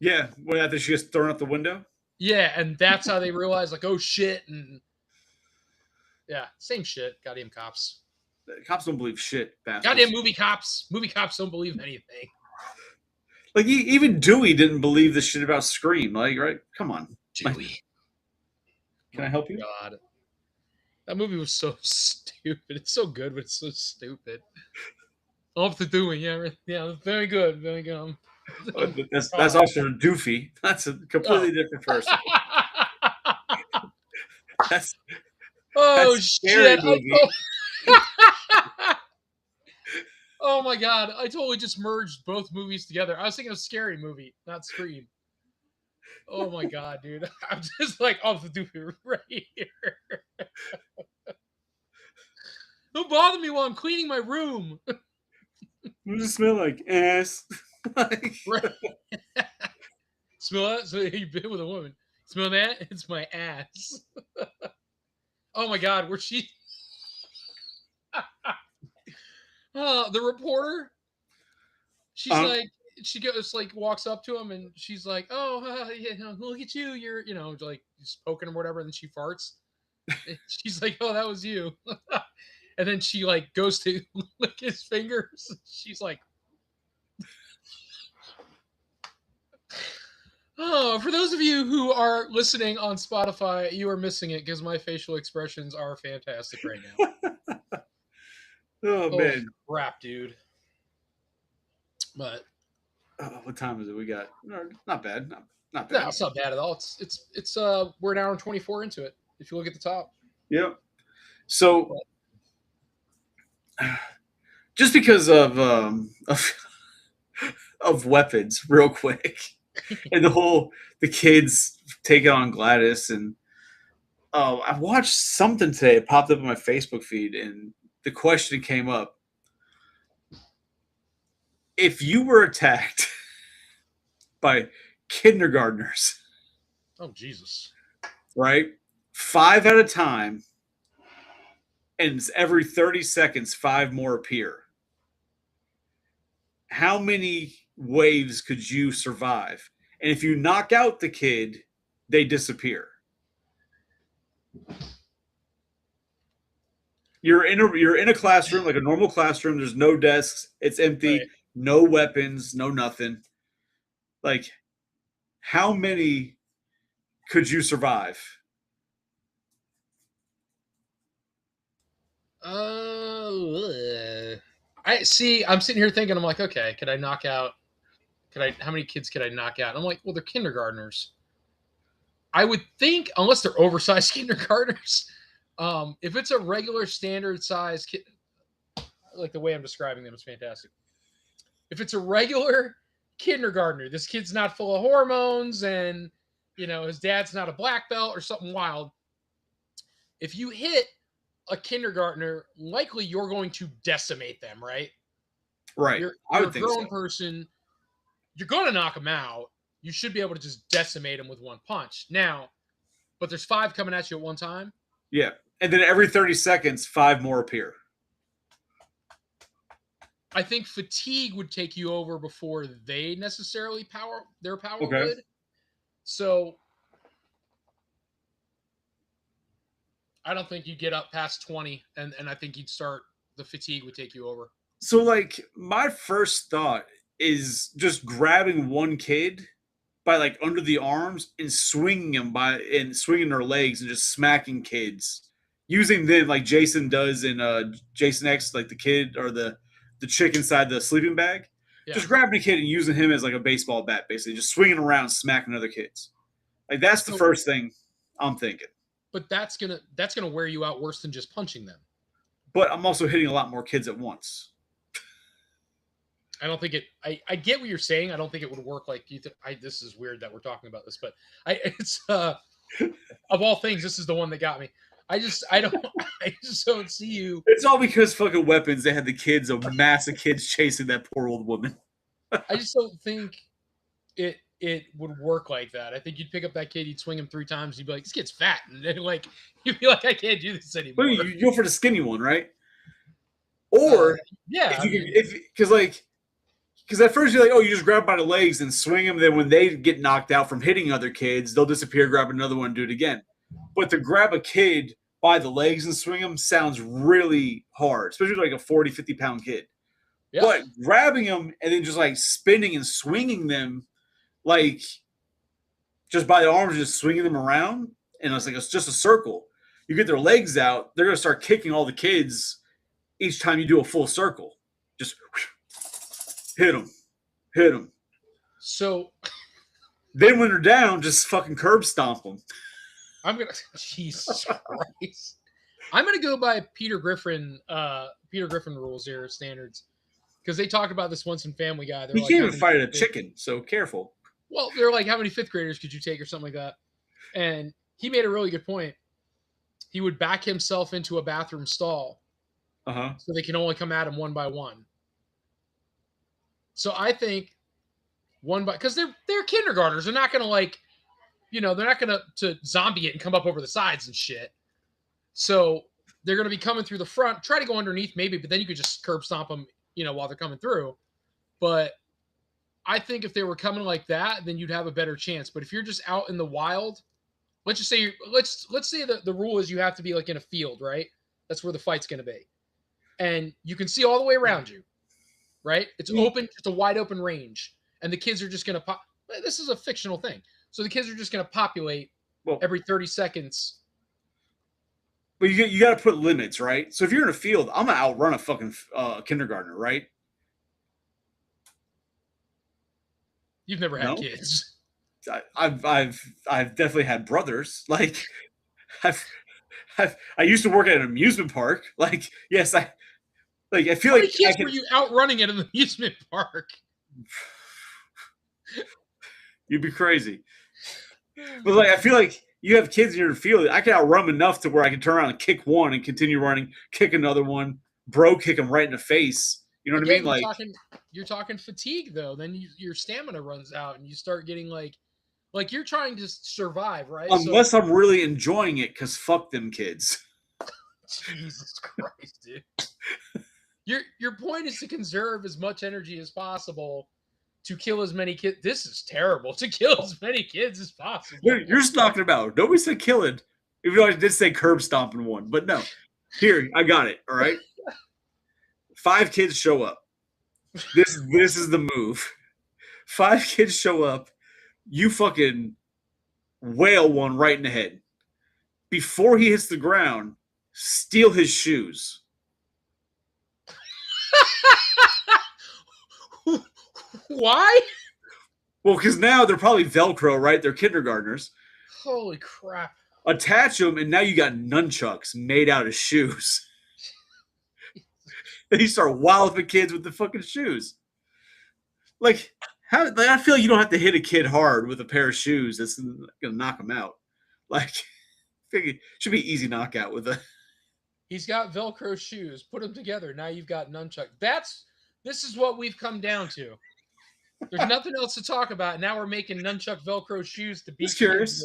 Yeah, when after she gets thrown out the window. Yeah, and that's how they realize, like, oh shit, and yeah, same shit. Goddamn cops. Cops don't believe shit. Bastards. Goddamn movie cops. Movie cops don't believe anything. Like even Dewey didn't believe this shit about Scream. Like, right? Come on, Dewey. Can I help you? God, that movie was so stupid. It's so good, but it's so stupid. Off the Dewey, yeah, very good, very good. That's also Doofy. That's a completely different person. That's shit! movie. Oh my god! I totally just merged both movies together. I was thinking of Scary Movie, not Scream. Oh my god, dude! I'm just like off the Doofy right here. Don't bother me while I'm cleaning my room. What does it smell like? Ass. Right. Smell that? So you've been with a woman. Smell that? It's my ass. Oh my god, where she the reporter, she's like, she goes like walks up to him and she's like, oh yeah, look at you, you're like just poking him or whatever, and then she farts. And she's like, oh, that was you. And then she like goes to lick his fingers. She's like, oh, for those of you who are listening on Spotify, you are missing it because my facial expressions are fantastic right now. Oh man, crap, dude. But what time is it? We got not bad, not bad. No, it's not bad at all. It's we're an hour and 24 into it. If you look at the top. Yep. So just because of weapons, real quick, and the kids taking on Gladys, and I watched something today. It popped up on my Facebook feed, and the question came up: if you were attacked by kindergartners, Oh Jesus! right, 5 at a time, and every 30 seconds, 5 more appear. How many waves could you survive? And if you knock out the kid, they disappear. You're in a classroom, like a normal classroom. There's no desks. It's empty. Right. No weapons. No nothing. Like, how many could you survive? I see. I'm sitting here thinking. I'm like, okay, could I knock out? Could I? How many kids could I knock out? And I'm like, well, they're kindergartners. I would think, unless they're oversized kindergartners. If it's a regular standard size kid, like the way I'm describing them is fantastic. If it's a regular kindergartner, this kid's not full of hormones and his dad's not a black belt or something wild. If you hit a kindergartner, likely you're going to decimate them, right? Right. I You're would a think so. grown person. You're going to knock them out. You should be able to just decimate them with one punch. Now, but there's 5 coming at you at one time. Yeah. And then every 30 seconds, 5 more appear. I think fatigue would take you over before they necessarily their power Okay. would. So I don't think you'd get up past 20, and I think the fatigue would take you over. So, like, my first thought is just grabbing one kid by like under the arms and swinging their legs and just smacking kids, using them like Jason does in Jason X, like the kid or the chick inside the sleeping bag. Yeah. Just grabbing a kid and using him as like a baseball bat, basically, just swinging around, smacking other kids. Like, that's the first thing I'm thinking. But that's gonna wear you out worse than just punching them. But I'm also hitting a lot more kids at once. I don't think it. I get what you're saying. I don't think it would work like you. This is weird that we're talking about this, but it's of all things, this is the one that got me. I just don't see you. It's all because fucking weapons. They had the kids, a mass of kids chasing that poor old woman. I just don't think it would work like that. I think you'd pick up that kid, you'd swing him 3 times, you'd be like, this kid's fat, and then like you'd be like, I can't do this anymore. Well, you go for the skinny one, right? Or yeah, because at first you're like, oh, you just grab by the legs and swing them. Then when they get knocked out from hitting other kids, they'll disappear, grab another one, and do it again. But to grab a kid by the legs and swing them sounds really hard, especially like a 40, 50-pound kid. Yeah. But grabbing them and then just like spinning and swinging them, like just by the arms, just swinging them around, and it's just a circle. You get their legs out, they're going to start kicking all the kids each time you do a full circle. Just hit them. So then when they're down, just fucking curb stomp them. Jesus Christ. I'm gonna go by Peter Griffin rules here, standards, because they talked about this once in Family Guy. You can't even fight a chicken, so careful. Well, they're like, how many 5th graders could you take or something like that? And he made a really good point. He would back himself into a bathroom stall, so they can only come at him one by one. So I think because they're kindergartners, they're not gonna they're not gonna zombie it and come up over the sides and shit. So they're gonna be coming through the front, try to go underneath maybe, but then you could just curb stomp them, while they're coming through. But I think if they were coming like that, then you'd have a better chance. But if you're just out in the wild, let's say that the rule is you have to be like in a field, right? That's where the fight's gonna be, and you can see all the way around you. Right? It's open. It's a wide open range. And the kids are just going to pop. This is a fictional thing. So the kids are just going to populate every 30 seconds. But you got to put limits, right? So if you're in a field, I'm going to outrun a fucking kindergartner, right? You've never had kids. I've definitely had brothers. Like, I used to work at an amusement park. Like, yes, I feel How many like I kids can. were you outrunning at an amusement park? You'd be crazy. But like, I feel like you have kids in your field. I can outrun enough to where I can turn around and kick one and continue running, kick another one, kick them right in the face. You know what I Again, mean? Like, you're talking fatigue though. Then your stamina runs out, and you start getting like you're trying to survive, right? So unless I'm really enjoying it, because fuck them kids. Jesus Christ, dude. Your point is to conserve as much energy as possible to kill as many kids. This is terrible. To kill as many kids as possible. You're just talking about. Nobody said killing. Even though I did say curb stomping one, but no. Here, I got it. All right. 5 kids show up. This is the move. 5 kids show up. You fucking whale one right in the head. Before he hits the ground, steal his shoes. Why? Well, because now they're probably Velcro, right? They're kindergartners. Holy crap. Attach them, and now you got nunchucks made out of shoes. And you start wilding kids with the fucking shoes. Like, how? Like, I feel like you don't have to hit a kid hard with a pair of shoes that's gonna knock them out. Like, it should be easy knockout with a. He's got Velcro shoes. Put them together. Now you've got nunchuck. This is what we've come down to. There's nothing else to talk about. Now we're making nunchuck Velcro shoes to beat. Just curious.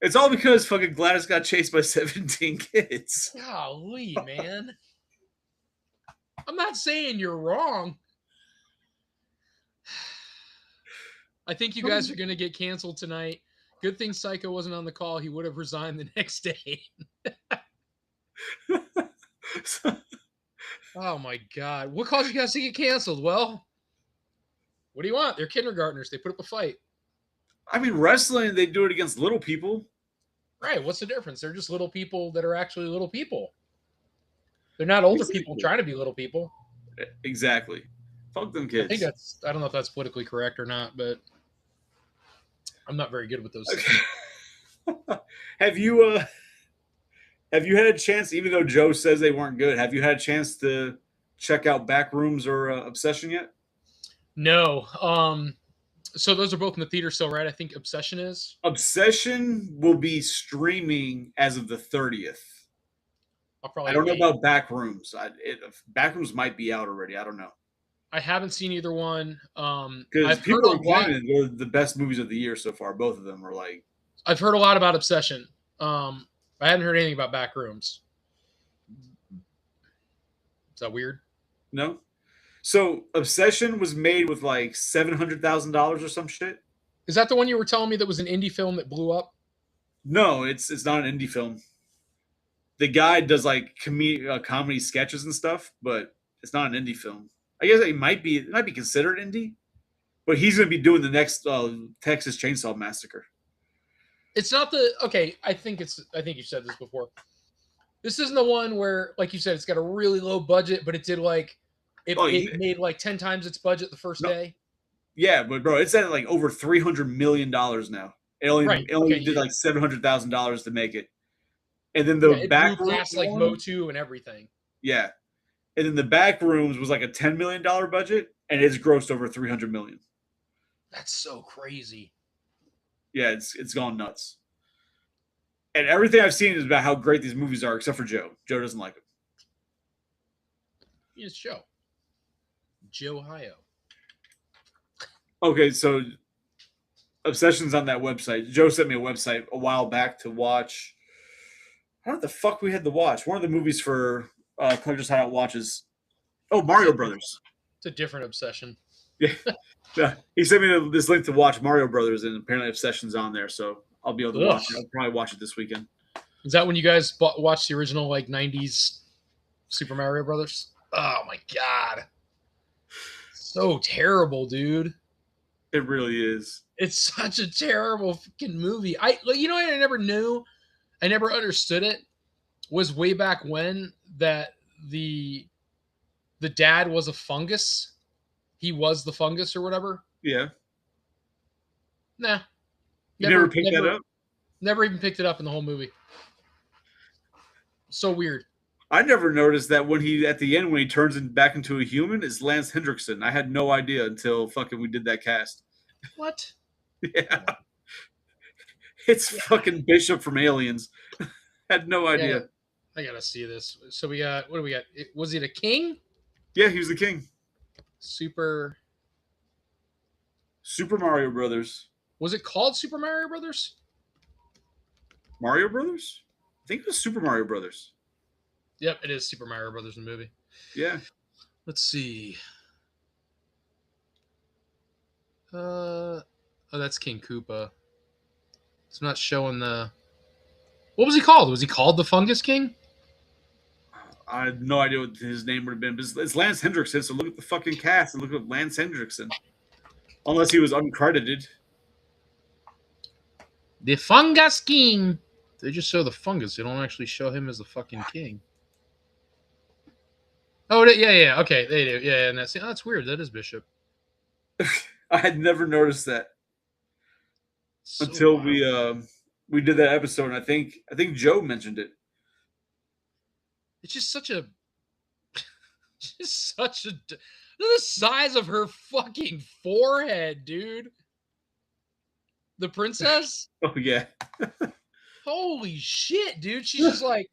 It's all because fucking Gladys got chased by 17 kids. Golly, man. I'm not saying you're wrong. I think you guys are going to get canceled tonight. Good thing Psycho wasn't on the call. He would have resigned the next day. Oh, my God. What caused you guys to get canceled? Well, what do you want? They're kindergartners. They put up a fight. I mean, wrestling, they do it against little people. Right. What's the difference? They're just little people that are actually little people. They're not older people trying to be little people. Exactly. Fuck them kids. I don't know if that's politically correct or not, but I'm not very good with those things. Have you had a chance, even though Joe says they weren't good, have you had a chance to check out Backrooms or Obsession yet? No. So those are both in the theater still, right? I think Obsession is. Obsession will be streaming as of the 30th. I don't know about Backrooms. Backrooms might be out already. I don't know. I haven't seen either one. Because people are claiming they're the best movies of the year so far. Both of them are like. I've heard a lot about Obsession. I hadn't heard anything about Backrooms. Is that weird? No. So Obsession was made with like $700,000 or some shit. Is that the one you were telling me that was an indie film that blew up? No, it's not an indie film. The guy does like comedy sketches and stuff, but it's not an indie film. I guess it might be considered indie, but he's going to be doing the next Texas Chainsaw Massacre. It's not okay. I think you said this before. This isn't the one where, like you said, it's got a really low budget, but it did like it made like 10 times its budget the first day. Yeah, but bro, it's at like over $300 million now. It only did like $700,000 to make it. And then the Backrooms, like Motu and everything. Yeah, and then the Backrooms was like a $10 million budget, and it's grossed over $300 million. That's so crazy. Yeah, it's gone nuts. And everything I've seen is about how great these movies are, except for Joe. Joe doesn't like them. It's Joe Ohio. Okay, so Obsession's on that website. Joe sent me a website a while back to watch. I don't know what the fuck we had to watch. One of the movies for Collector's Hideout watches. Oh, Mario Brothers. It's a different Obsession. Yeah. He sent me this link to watch Mario Brothers, and apparently Obsession's on there, so I'll be able to watch it. I'll probably watch it this weekend. Is that when you guys watched the original like 90s Super Mario Brothers? Oh my God. So terrible, dude. It really is. It's such a terrible fucking movie. I never knew. I never understood it. Was way back when that the dad was a fungus. He was the fungus or whatever. Yeah. Nah. You never picked that up? Never even picked it up in the whole movie. So weird. I never noticed that when he at the end when he turns back into a human is Lance Hendrickson. I had no idea until fucking we did that cast. What? Yeah, it's fucking Bishop from Aliens. Had no idea. Yeah, I gotta see this. So we got what do we got? Was it a king? Yeah, he was the king. Super. Super Mario Brothers. Was it called Super Mario Brothers? Mario Brothers? I think it was Super Mario Brothers. Yep, it is Super Mario Brothers, the movie. Yeah. Let's see. Oh, that's King Koopa. It's not showing the. What was he called? Was he called the Fungus King? I have no idea what his name would have been. But it's Lance Hendrickson, so look at the fucking cast and look at Lance Hendrickson. Unless he was uncredited. The Fungus King. They just show the fungus. They don't actually show him as the fucking king. Oh, yeah. Okay, they do. Yeah, and that's weird. That is Bishop. I had never noticed that So until wild. we did that episode. And I think Joe mentioned it. It's just such a. Look at the size of her fucking forehead, dude. The princess? Oh yeah. Holy shit, dude. She's just like.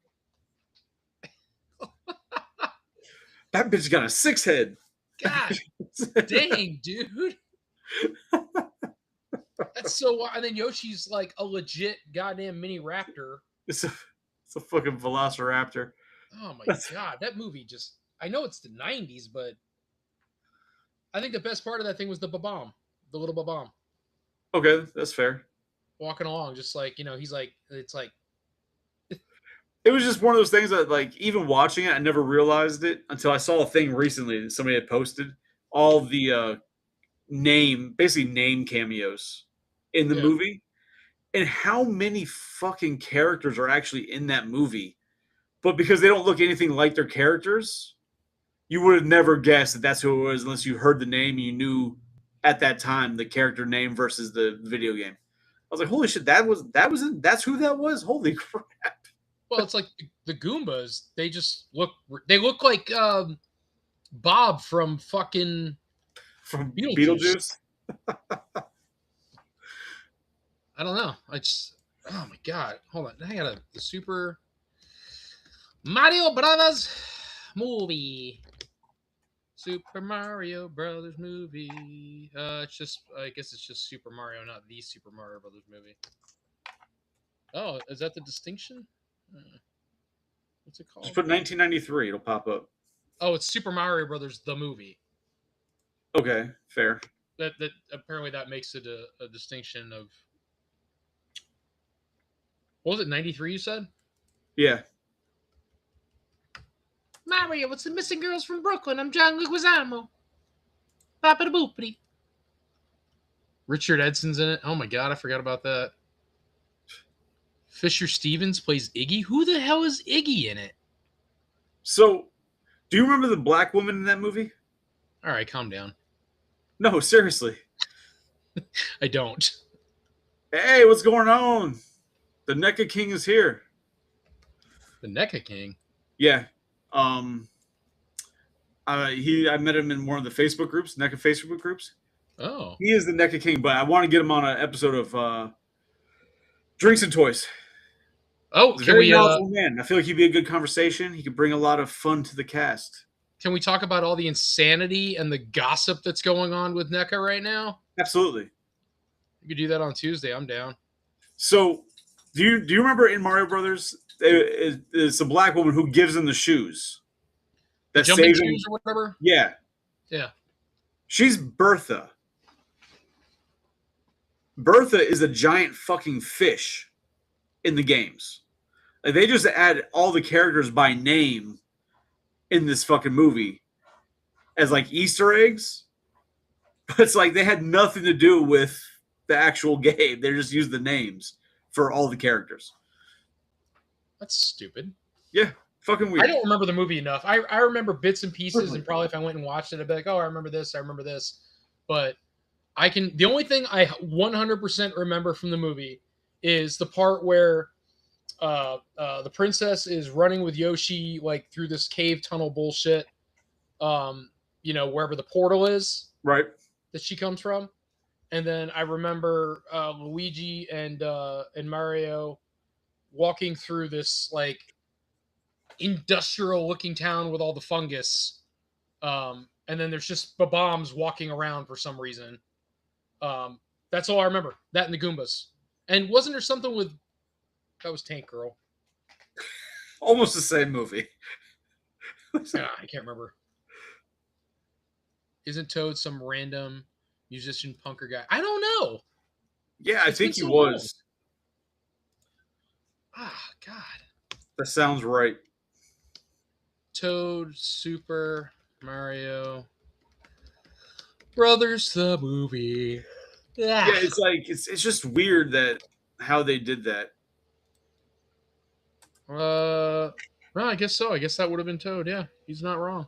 That bitch got a 6 head. God dang, dude. That's so wild. And then Yoshi's like a legit goddamn mini raptor. It's a fucking velociraptor. Oh my god, that movie just. I know it's the 90s, but I think the best part of that thing was the Babam, the little Babam. Okay, that's fair. Walking along, just like, he's like, it's like. It was just one of those things that, like, even watching it, I never realized it until I saw a thing recently that somebody had posted. All the name cameos in the movie. And how many fucking characters are actually in that movie. But because they don't look anything like their characters, you would have never guessed that that's who it was unless you heard the name and you knew at that time the character name versus the video game. I was like, holy shit, that's who that was? Holy crap. Well, it's like the Goombas. They just look like Bob from fucking Beetlejuice. I don't know. Oh my god. Hold on. I got the Super Mario Brothers movie. Super Mario Brothers movie. I guess it's just Super Mario, not the Super Mario Brothers movie. Oh, is that the distinction? What's it called? Just put 1993. It'll pop up. Oh, it's Super Mario Brothers the movie. Okay, fair. That apparently that makes it a distinction of. What was it? 93? You said? Yeah. Mario, it's the missing girls from Brooklyn. I'm John Leguizamo. Papa da boopity. Richard Edson's in it. Oh my god, I forgot about that. Fisher Stevens plays Iggy. Who the hell is Iggy in it? So, do you remember the black woman in that movie? All right, calm down. No, seriously. I don't. Hey, what's going on? The NECA King is here. The NECA King? Yeah. I met him in one of the Facebook groups, NECA Facebook groups. Oh. He is the NECA King, but I want to get him on an episode of Drinks and Toys. Oh, he's a very knowledgeable man. I feel like he'd be a good conversation. He could bring a lot of fun to the cast. Can we talk about all the insanity and the gossip that's going on with NECA right now? Absolutely. You could do that on Tuesday. I'm down. So, do you remember in Mario Brothers, it's a black woman who gives him the shoes. The jumping shoes or whatever? Yeah. Yeah. She's Bertha. Bertha is a giant fucking fish in the games. Like, they just add all the characters by name in this fucking movie as like Easter eggs. But it's like they had nothing to do with the actual game. They just used the names for all the characters. That's stupid. Yeah, fucking weird. I don't remember the movie enough. I remember bits and pieces, and probably if I went and watched it, I'd be like, oh, I remember this. But the only thing I 100% remember from the movie is the part where The princess is running with Yoshi like through this cave tunnel bullshit. Wherever the portal is Right. that she comes from. And then I remember Luigi and Mario walking through this like industrial looking town with all the fungus. And then there's just bombs walking around for some reason. That's all I remember. That and the Goombas. And wasn't there something with that was Tank Girl? Almost the same movie. I can't remember. Isn't Toad some random musician punker guy? I don't know. Yeah, I think he was. Ah, God. That sounds right. Toad, Super Mario Brothers, the movie. Yeah, it's like it's just weird that how they did that. Well, I guess so. I guess that would have been Toad. Yeah, he's not wrong.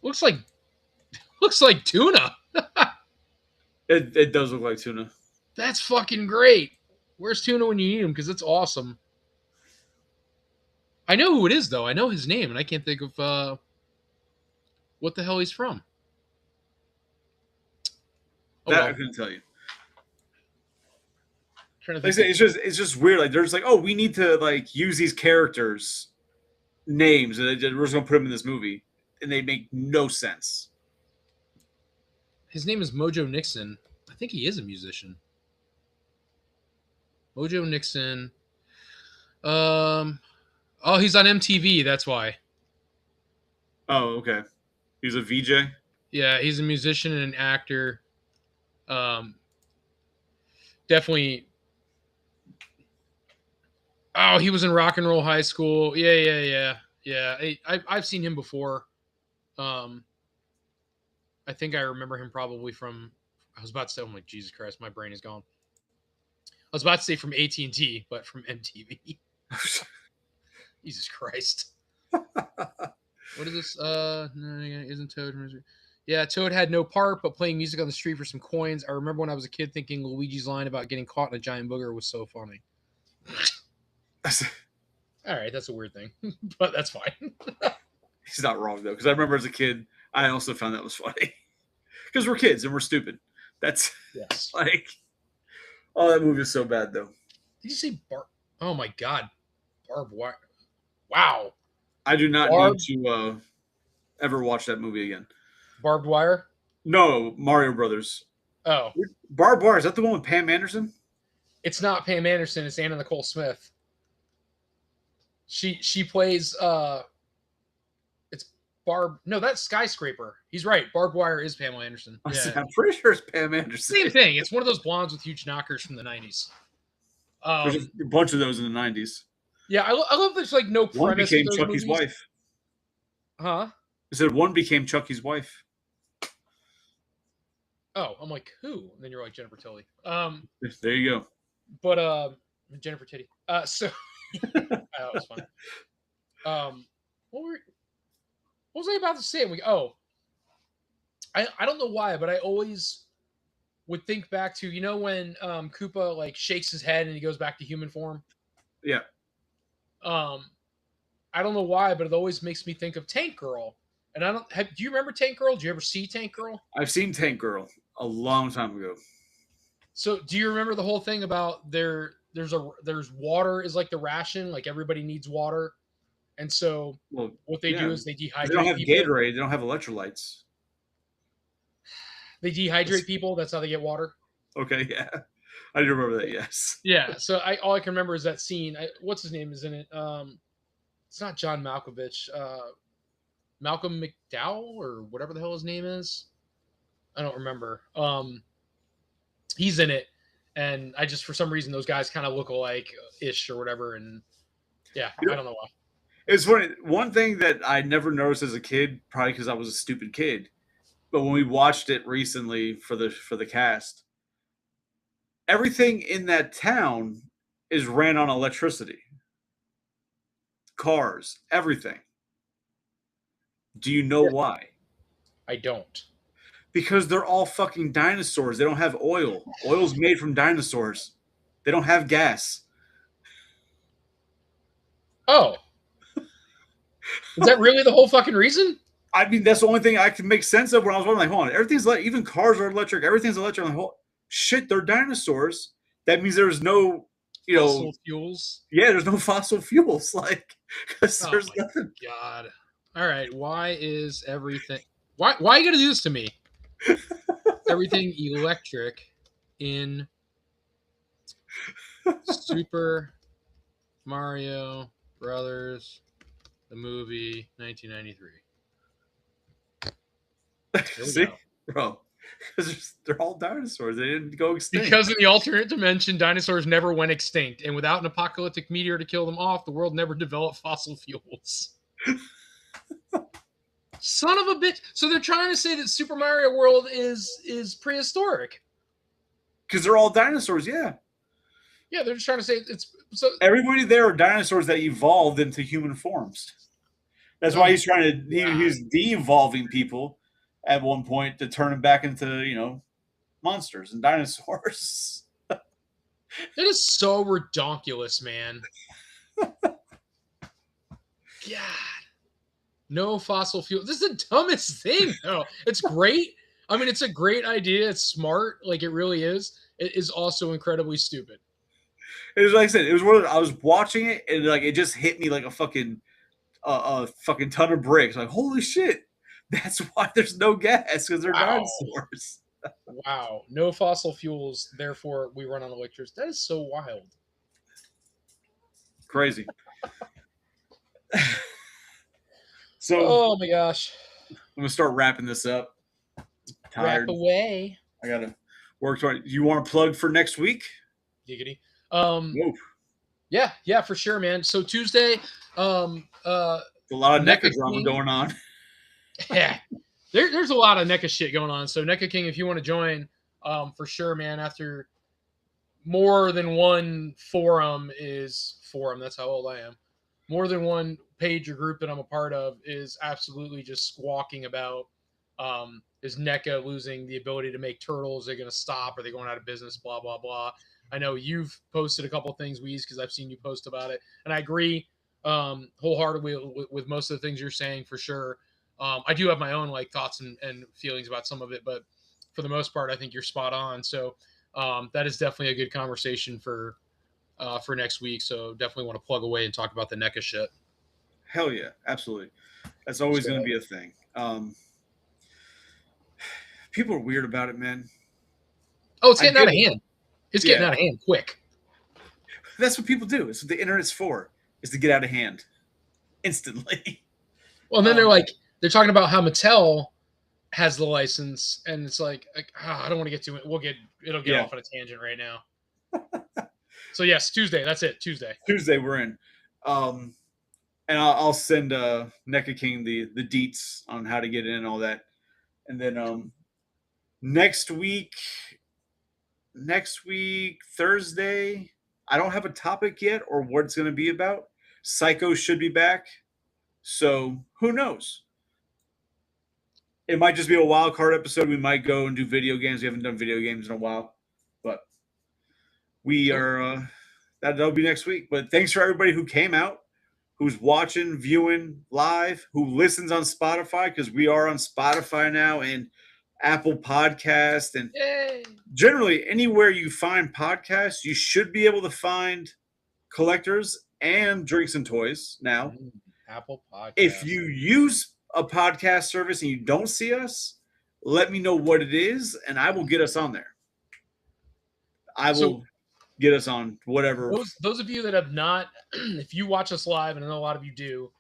Looks like tuna. It does look like tuna. That's fucking great. Where's Tuna when you need him? Because it's awesome. I know who it is though. I know his name, and I can't think of what the hell he's from. I couldn't tell you. Like I say, it's just weird. Like they're just like, oh, we need to like use these characters' names, and we're just gonna put them in this movie, and they make no sense. His name is Mojo Nixon. I think he is a musician. Mojo Nixon. Oh, he's on MTV. That's why. Oh, okay. He's a VJ. Yeah, he's a musician and an actor. Definitely. Oh, he was in Rock and Roll High School. Yeah. I've seen him before. I think I remember him probably from. I was about to say, oh my Jesus Christ, my brain is gone. I was about to say from AT&T, but from MTV. Jesus Christ. What is this? No, isn't Toad? Yeah, Toad had no part, but playing music on the street for some coins. I remember when I was a kid thinking Luigi's line about getting caught in a giant booger was so funny. All right, that's a weird thing, but that's fine. He's not wrong though, because I remember as a kid, I also found that was funny. Because we're kids and we're stupid. That's yes. Like, oh, that movie is so bad though. Did you say Oh my God, Barb Wire. Wow. I do not need to ever watch that movie again. Barbed Wire? No, Mario Brothers. Oh. Barbed Wire, is that the one with Pam Anderson? It's not Pam Anderson, it's Anna Nicole Smith. She plays it's Barb. No, that's Skyscraper. He's right. Barbed Wire is Pamela Anderson. Yeah. I'm pretty sure it's Pam Anderson. Same thing. It's one of those blondes with huge knockers from the 90s. There's a bunch of those in the 90s. Yeah, I love there's like no premise. One became Chucky's wife. Huh? I said one became Chucky's wife. Oh, I'm like, who? And then you're like Jennifer Tilly. There you go. But Jennifer Titty. So that was funny. What was I about to say? I don't know why, but I always would think back to when Koopa like shakes his head and he goes back to human form. Yeah. I don't know why, but it always makes me think of Tank Girl. And do you remember Tank Girl? Did you ever see Tank Girl? I've seen Tank Girl a long time ago. So do you remember the whole thing about there's water is like the ration, like everybody needs water. And so what they do is they dehydrate. They don't have people. Gatorade, they don't have electrolytes. They dehydrate people, that's how they get water. Okay, yeah. I do remember that, yes. Yeah, so all I can remember is that scene. What's his name is in it? It's not John Malkovich. Malcolm McDowell or whatever the hell his name is. I don't remember. He's in it, and I just for some reason those guys kind of look alike ish or whatever, and yeah, I don't know why. It's funny. One thing that I never noticed as a kid, probably because I was a stupid kid, but when we watched it recently for the cast, everything in that town is ran on electricity. Cars, everything. Do you know why? I don't. Because they're all fucking dinosaurs. They don't have oil. Oil's made from dinosaurs. They don't have gas. Oh, is that really the whole fucking reason? I mean, that's the only thing I can make sense of when I was watching. Like, hold on, everything's like, even cars are electric. Everything's electric. I'm like, shit, they're dinosaurs. That means there's no, Fossil fuels. yeah, there's no fossil fuels. Like, because Oh there's my nothing. god. All right, why is everything? Why are you gonna do this to me? Everything electric in Super Mario Brothers, the movie, 1993. Here we See, go. bro, because they're all dinosaurs. They didn't go extinct. Because in the alternate dimension, dinosaurs never went extinct, and without an apocalyptic meteor to kill them off, the world never developed fossil fuels. Son of a bitch! So they're trying to say that Super Mario World is prehistoric. Because they're all dinosaurs. Yeah. Yeah, they're just trying to say it's so. Everybody there are dinosaurs that evolved into human forms. That's why he's trying to. He's de-evolving people at one point to turn them back into monsters and dinosaurs. It is so redonkulous, man. God. No fossil fuel. This is the dumbest thing, though. It's great. I mean, it's a great idea. It's smart. Like, it really is. It is also incredibly stupid. It was like I said. It was one. I was watching it and like it just hit me like a fucking ton of bricks. Like, holy shit! That's why there's no gas, because they're dinosaurs. Wow. No fossil fuels. Therefore, we run on electricity. That is so wild. Crazy. So, oh my gosh. I'm gonna start wrapping this up. Tired. Wrap away. I gotta work toward. You want to plug for next week? Giggity. Yeah, for sure, man. So Tuesday, a lot of NECA drama going on. Yeah, there's a lot of NECA shit going on. So NECA King, if you want to join, for sure, man. After more than one forum, that's how old I am. More than one page or group that I'm a part of is absolutely just squawking about is NECA losing the ability to make turtles? They're going to stop? Are they going out of business? Blah blah blah. I know you've posted a couple of things, Weez, because I've seen you post about it, and I agree wholeheartedly with most of the things you're saying, for sure. I do have my own like thoughts and feelings about some of it, but for the most part, I think you're spot on. So that is definitely a good conversation for next week. So definitely want to plug away and talk about the NECA shit. Hell yeah, absolutely. That's always going to be a thing. People are weird about it, man. Oh, it's getting out of hand. It's getting out of hand quick. That's what people do. It's what the internet's for, is to get out of hand instantly. Well, and then they're talking about how Mattel has the license, and it's like I don't want to get to it. It'll get off on a tangent right now. So yes, Tuesday. That's it. Tuesday we're in. And I'll send NECA King the deets on how to get in and all that. And then next week, Thursday, I don't have a topic yet or what it's going to be about. Psycho should be back. So who knows? It might just be a wild card episode. We might go and do video games. We haven't done video games in a while. But we are that'll be next week. But thanks for everybody who came out, who's watching, viewing live, who listens on Spotify, because we are on Spotify now and Apple Podcast, and generally anywhere you find podcasts, you should be able to find Collectors and Drinks and Toys now. Apple Podcast. If you use a podcast service and you don't see us, let me know what it is, and I will get us on there. I will get us on whatever. Those of you that have not, if you watch us live, and I know a lot of you do,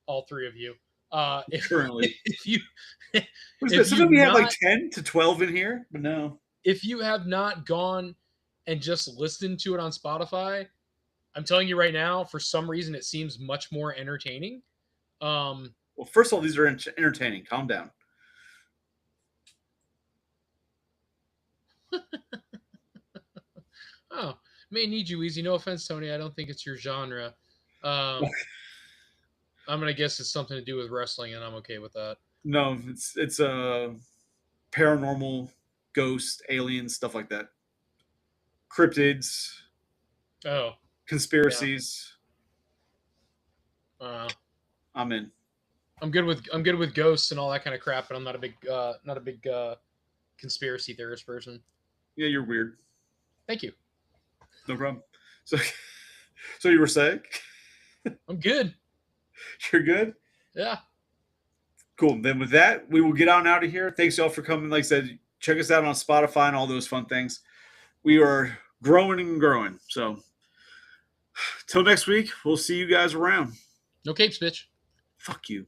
all three of you. Currently, if you, we have like 10 to 12 in here, but no. If you have not gone and just listened to it on Spotify, I'm telling you right now, for some reason, it seems much more entertaining. Well, first of all, these are entertaining. Calm down. Oh, may need you, Easy. No offense, Tony. I don't think it's your genre. I'm gonna guess it's something to do with wrestling, and I'm okay with that. No, it's a paranormal, ghost, aliens, stuff like that. Cryptids. Oh. Conspiracies. I'm in. I'm good with ghosts and all that kind of crap, but I'm not a big conspiracy theorist person. Yeah, you're weird. Thank you. No problem. So, so you were saying? I'm good. You're good? Yeah. Cool. Then with that, we will get on out of here. Thanks y'all for coming. Like I said, check us out on Spotify and all those fun things. We are growing and growing. So till next week, we'll see you guys around. No capes, bitch. Fuck you.